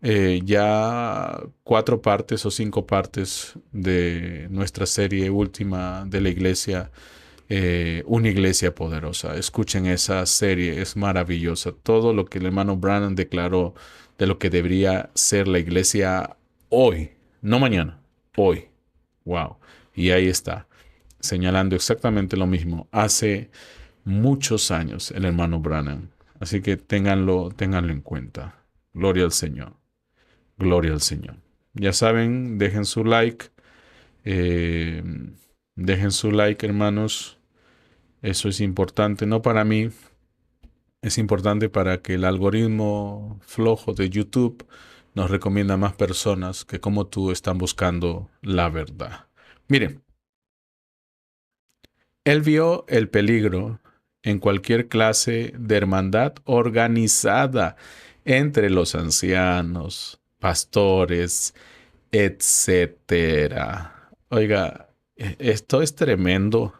ya 4 partes o 5 partes de nuestra serie última de la iglesia, una iglesia poderosa. Escuchen esa serie, es maravillosa. Todo lo que el hermano Branham declaró de lo que debería ser la iglesia hoy, no mañana, hoy. Wow. Y ahí está, señalando exactamente lo mismo. Hace muchos años el hermano Branham. Así que ténganlo en cuenta. Gloria al Señor. Gloria al Señor. Ya saben, eh, dejen su like, hermanos. Eso es importante, no para mí, es importante para que el algoritmo flojo de YouTube nos recomienda a más personas que como tú están buscando la verdad. Miren, él vio el peligro en cualquier clase de hermandad organizada entre los ancianos, pastores, etcétera. Oiga, esto es tremendo.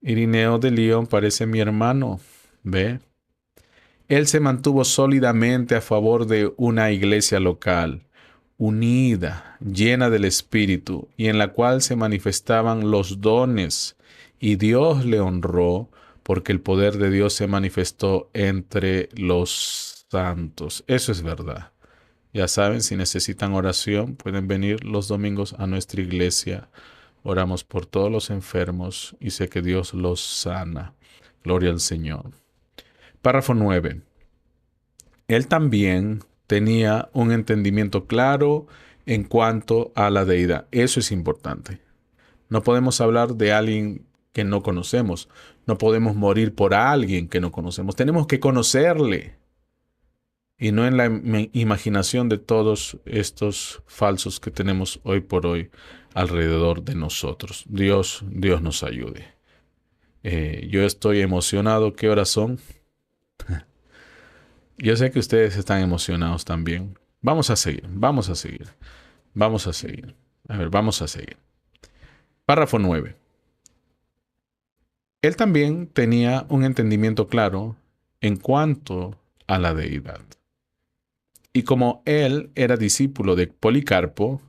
Irineo de León parece mi hermano, ¿ve? Él se mantuvo sólidamente a favor de una iglesia local, unida, llena del Espíritu, y en la cual se manifestaban los dones, y Dios le honró porque el poder de Dios se manifestó entre los santos. Eso es verdad. Ya saben, si necesitan oración, pueden venir los domingos a nuestra iglesia. Oramos por todos los enfermos y sé que Dios los sana. Gloria al Señor. Párrafo 9. Él también tenía un entendimiento claro en cuanto a la deidad. Eso es importante. No podemos hablar de alguien que no conocemos. No podemos morir por alguien que no conocemos. Tenemos que conocerle. Y no en la imaginación de todos estos falsos que tenemos hoy por hoy alrededor de nosotros. Dios nos ayude. Yo estoy emocionado. ¿Qué horas son? Yo sé que ustedes están emocionados también. Vamos a seguir, vamos a seguir, vamos a seguir. A ver, vamos a seguir. Párrafo 9. Él también tenía un entendimiento claro en cuanto a la deidad. Y como él era discípulo de Policarpo,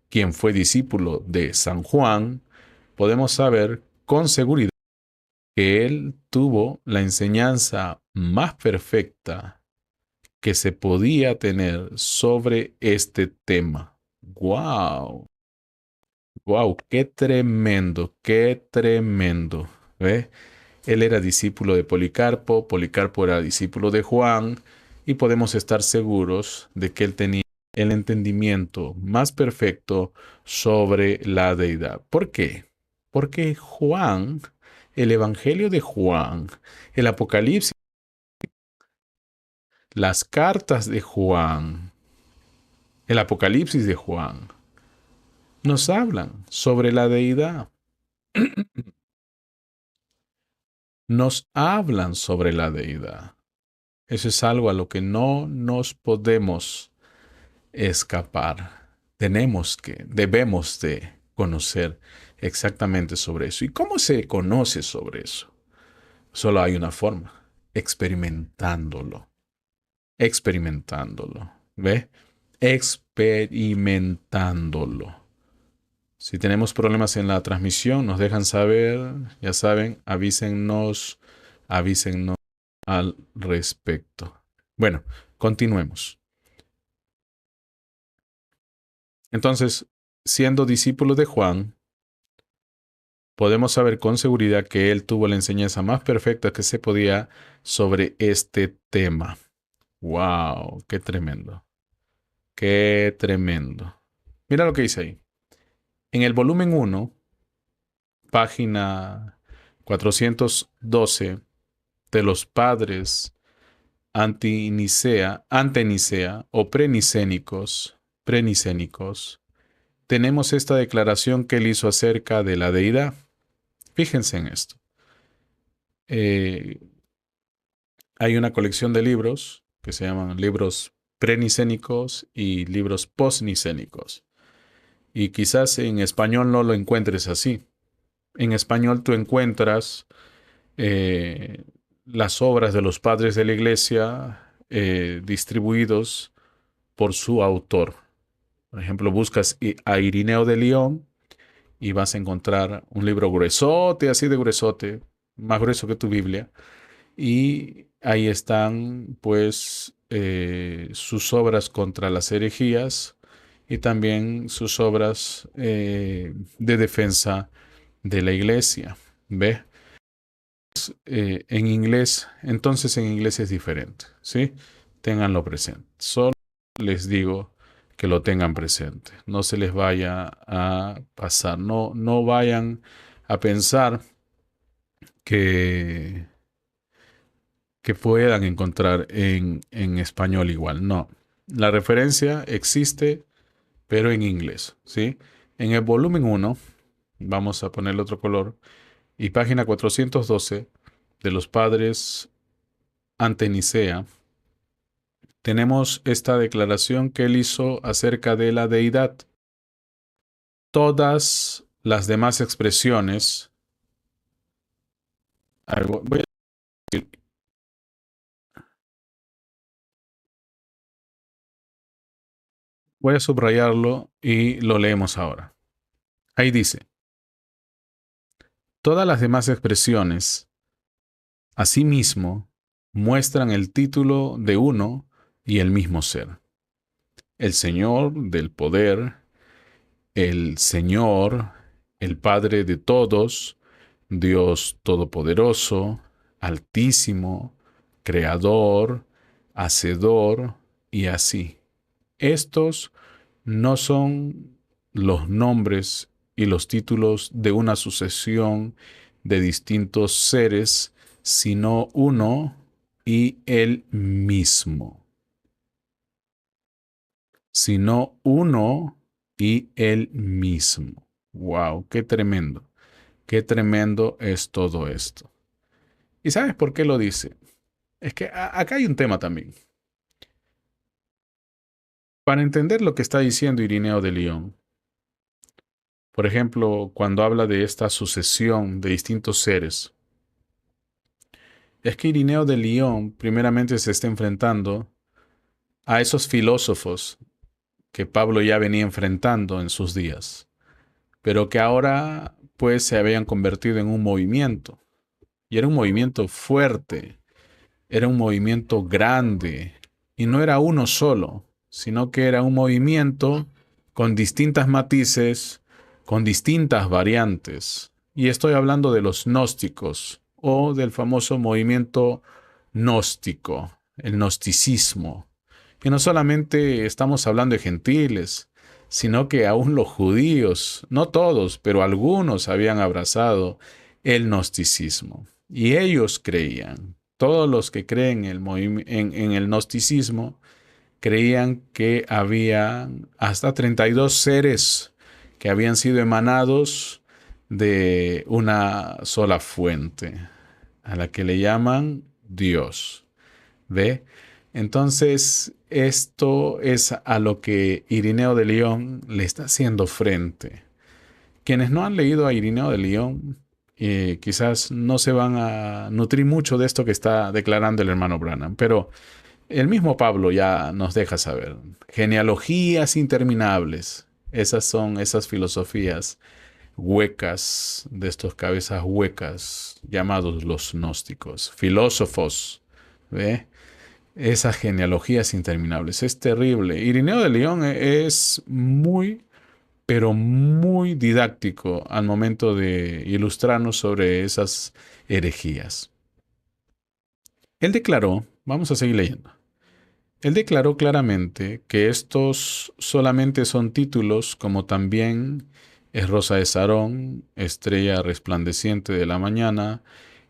quien fue discípulo de San Juan, podemos saber con seguridad que él tuvo la enseñanza más perfecta que se podía tener sobre este tema. Wow, wow, qué tremendo, qué tremendo. ¿Ve? Él era discípulo de Policarpo, Policarpo era discípulo de Juan, y podemos estar seguros de que él tenía el entendimiento más perfecto sobre la deidad. ¿Por qué? Porque Juan, el Evangelio de Juan, el Apocalipsis, las cartas de Juan, el Apocalipsis de Juan, nos hablan sobre la deidad, nos hablan sobre la deidad. Eso es algo a lo que no nos podemos escapar. Debemos de conocer exactamente sobre eso. ¿Y cómo se conoce sobre eso? Solo hay una forma, experimentándolo, experimentándolo. ¿Ve? Experimentándolo. Si tenemos problemas en la transmisión, nos dejan saber, ya saben, avísennos, avísennos al respecto. Bueno, continuemos. Entonces, siendo discípulo de Juan, podemos saber con seguridad que él tuvo la enseñanza más perfecta que se podía sobre este tema. ¡Wow! ¡Qué tremendo! ¡Qué tremendo! Mira lo que dice ahí. En el volumen 1, página 412 de los padres antenicea o prenicénicos, tenemos esta declaración que él hizo acerca de la deidad. Fíjense en esto. Eh, Hay una colección de libros que se llaman libros prenicénicos y libros postnicénicos. Y quizás en español no lo encuentres así. En español tú encuentras eh, las obras de los padres de la iglesia distribuidos por su autor. Por ejemplo, buscas a Irineo de León y vas a encontrar un libro gruesote, así de gruesote, más grueso que tu Biblia. Y ahí están, pues, sus obras contra las herejías y también sus obras de defensa de la iglesia. ¿Ve? En inglés, entonces en inglés es diferente, ¿sí? Ténganlo presente. Solo les digo que lo tengan presente. No se les vaya a pasar. No, no vayan a pensar que puedan encontrar en español igual. No, la referencia existe, pero en inglés, ¿sí? En el volumen 1, vamos a ponerle otro color, y página 412 de los padres ante Nicea, tenemos esta declaración que él hizo acerca de la deidad. Todas las demás expresiones, voy a subrayarlo y lo leemos ahora. Ahí dice, todas las demás expresiones, asimismo, muestran el título de uno y el mismo ser. El Señor del poder, el Señor, el Padre de todos, Dios Todopoderoso, Altísimo, Creador, Hacedor y así. Estos no son los nombres y los títulos de una sucesión de distintos seres, sino uno y el mismo. Sino uno y el mismo. ¡Wow! ¡Qué tremendo! ¡Qué tremendo es todo esto! ¿Y sabes por qué lo dice? Es que acá hay un tema también. Para entender lo que está diciendo Irineo de León, por ejemplo, cuando habla de esta sucesión de distintos seres, es que Irineo de León primeramente se está enfrentando a esos filósofos que Pablo ya venía enfrentando en sus días, pero que ahora pues se habían convertido en un movimiento, y era un movimiento fuerte, era un movimiento grande, y no era uno solo, sino que era un movimiento con distintas matices, con distintas variantes. Y estoy hablando de los gnósticos o del famoso movimiento gnóstico, el gnosticismo. Y no solamente estamos hablando de gentiles, sino que aún los judíos, no todos, pero algunos habían abrazado el gnosticismo. Y ellos creían, todos los que creen en el gnosticismo, creían que había hasta 32 seres que habían sido emanados de una sola fuente, a la que le llaman Dios. ¿Ve? Entonces, esto es a lo que Irineo de León le está haciendo frente. Quienes no han leído a Irineo de León, quizás no se van a nutrir mucho de esto que está declarando el hermano Branham, pero el mismo Pablo ya nos deja saber. Genealogías interminables. Esas son esas filosofías huecas, de estos cabezas huecas, llamados los gnósticos, filósofos. ¿Ve? Esas genealogías interminables. Es terrible. Irineo de León es muy, pero muy didáctico al momento de ilustrarnos sobre esas herejías. Él declaró, vamos a seguir leyendo. Él declaró claramente que estos solamente son títulos, como también es Rosa de Sarón, estrella resplandeciente de la mañana,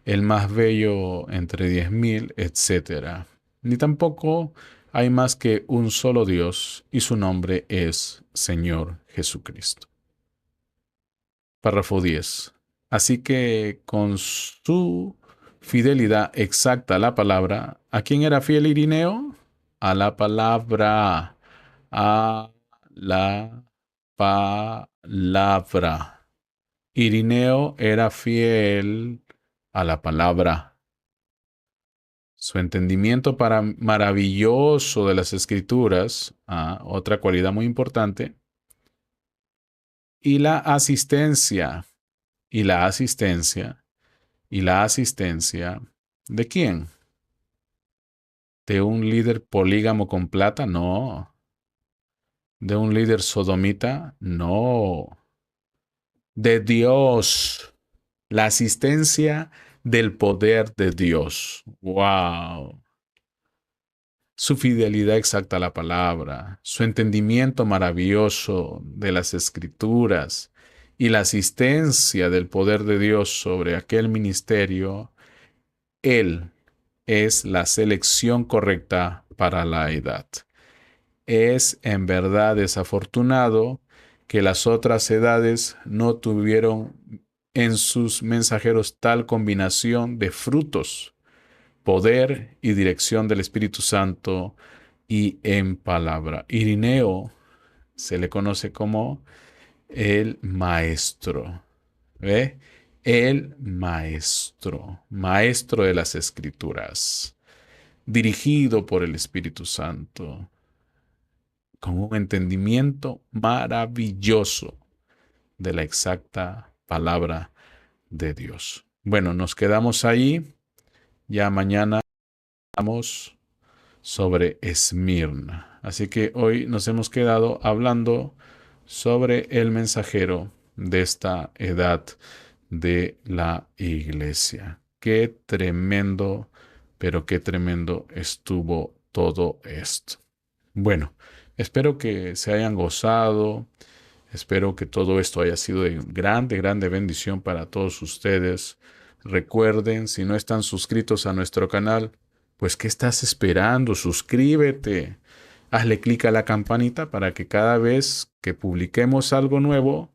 el más bello entre 10.000, etc. Ni tampoco hay más que un solo Dios y su nombre es Señor Jesucristo. Párrafo 10. Así que con su fidelidad exacta a la palabra, ¿a quién era fiel Irineo? A la palabra, a la palabra. Irineo era fiel a la palabra. Su entendimiento maravilloso de las escrituras, otra cualidad muy importante, y la asistencia, y la asistencia, y la asistencia, ¿de quién? ¿De un líder polígamo con plata? No. ¿De un líder sodomita? No. De Dios. La asistencia del poder de Dios. ¡Wow! Su fidelidad exacta a la palabra, su entendimiento maravilloso de las escrituras y la asistencia del poder de Dios sobre aquel ministerio, Él es la selección correcta para la edad. Es en verdad desafortunado que las otras edades no tuvieron en sus mensajeros tal combinación de frutos, poder y dirección del Espíritu Santo y en palabra. Irineo se le conoce como el maestro. ¿Ve? El maestro, maestro de las Escrituras, dirigido por el Espíritu Santo, con un entendimiento maravilloso de la exacta palabra de Dios. Bueno, nos quedamos ahí. Ya mañana vamos sobre Esmirna. Así que hoy nos hemos quedado hablando sobre el mensajero de esta edad de la iglesia. Qué tremendo, pero qué tremendo estuvo todo esto. Bueno, espero que se hayan gozado. Espero que todo esto haya sido de grande, grande bendición para todos ustedes. Recuerden, si no están suscritos a nuestro canal, pues ¿qué estás esperando? Suscríbete. Hazle clic a la campanita para que cada vez que publiquemos algo nuevo,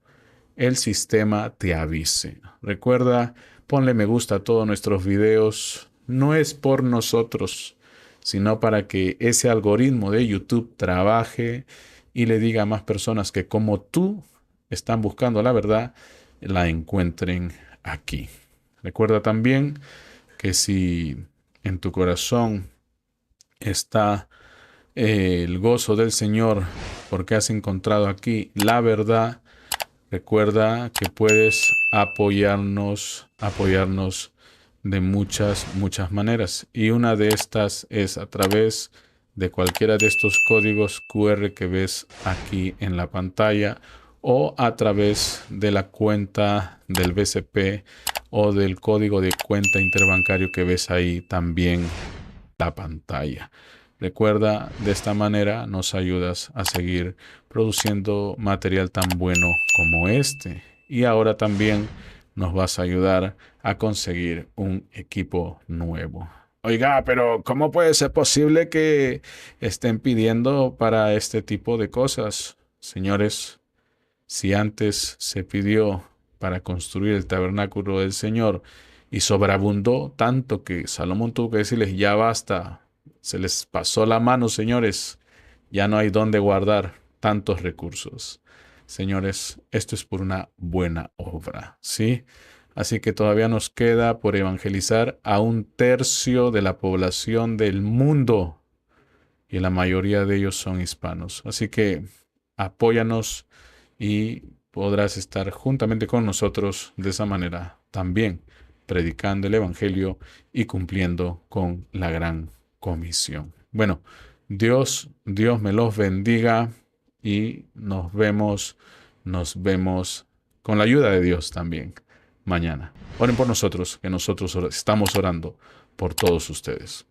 el sistema te avise. Recuerda, ponle me gusta a todos nuestros videos. No es por nosotros, sino para que ese algoritmo de YouTube trabaje y le diga a más personas que como tú están buscando la verdad, la encuentren aquí. Recuerda también que si en tu corazón está el gozo del Señor porque has encontrado aquí la verdad, recuerda que puedes apoyarnos de muchas, muchas maneras. Y una de estas es a través de cualquiera de estos códigos QR que ves aquí en la pantalla o a través de la cuenta del BCP o del código de cuenta interbancario que ves ahí también en la pantalla. Recuerda, de esta manera nos ayudas a seguir produciendo material tan bueno como este. Y ahora también nos vas a ayudar a conseguir un equipo nuevo. Oiga, pero ¿cómo puede ser posible que estén pidiendo para este tipo de cosas? Señores, si antes se pidió para construir el tabernáculo del Señor y sobreabundó tanto que Salomón tuvo que decirles, ya basta, se les pasó la mano, señores, ya no hay dónde guardar tantos recursos. Señores, esto es por una buena obra, ¿sí? Así que todavía nos queda por evangelizar a 1/3 de la población del mundo y la mayoría de ellos son hispanos. Así que apóyanos y podrás estar juntamente con nosotros de esa manera también predicando el Evangelio y cumpliendo con la gran comisión. Bueno, Dios me los bendiga y nos vemos con la ayuda de Dios también mañana. Oren por nosotros, que nosotros estamos orando por todos ustedes.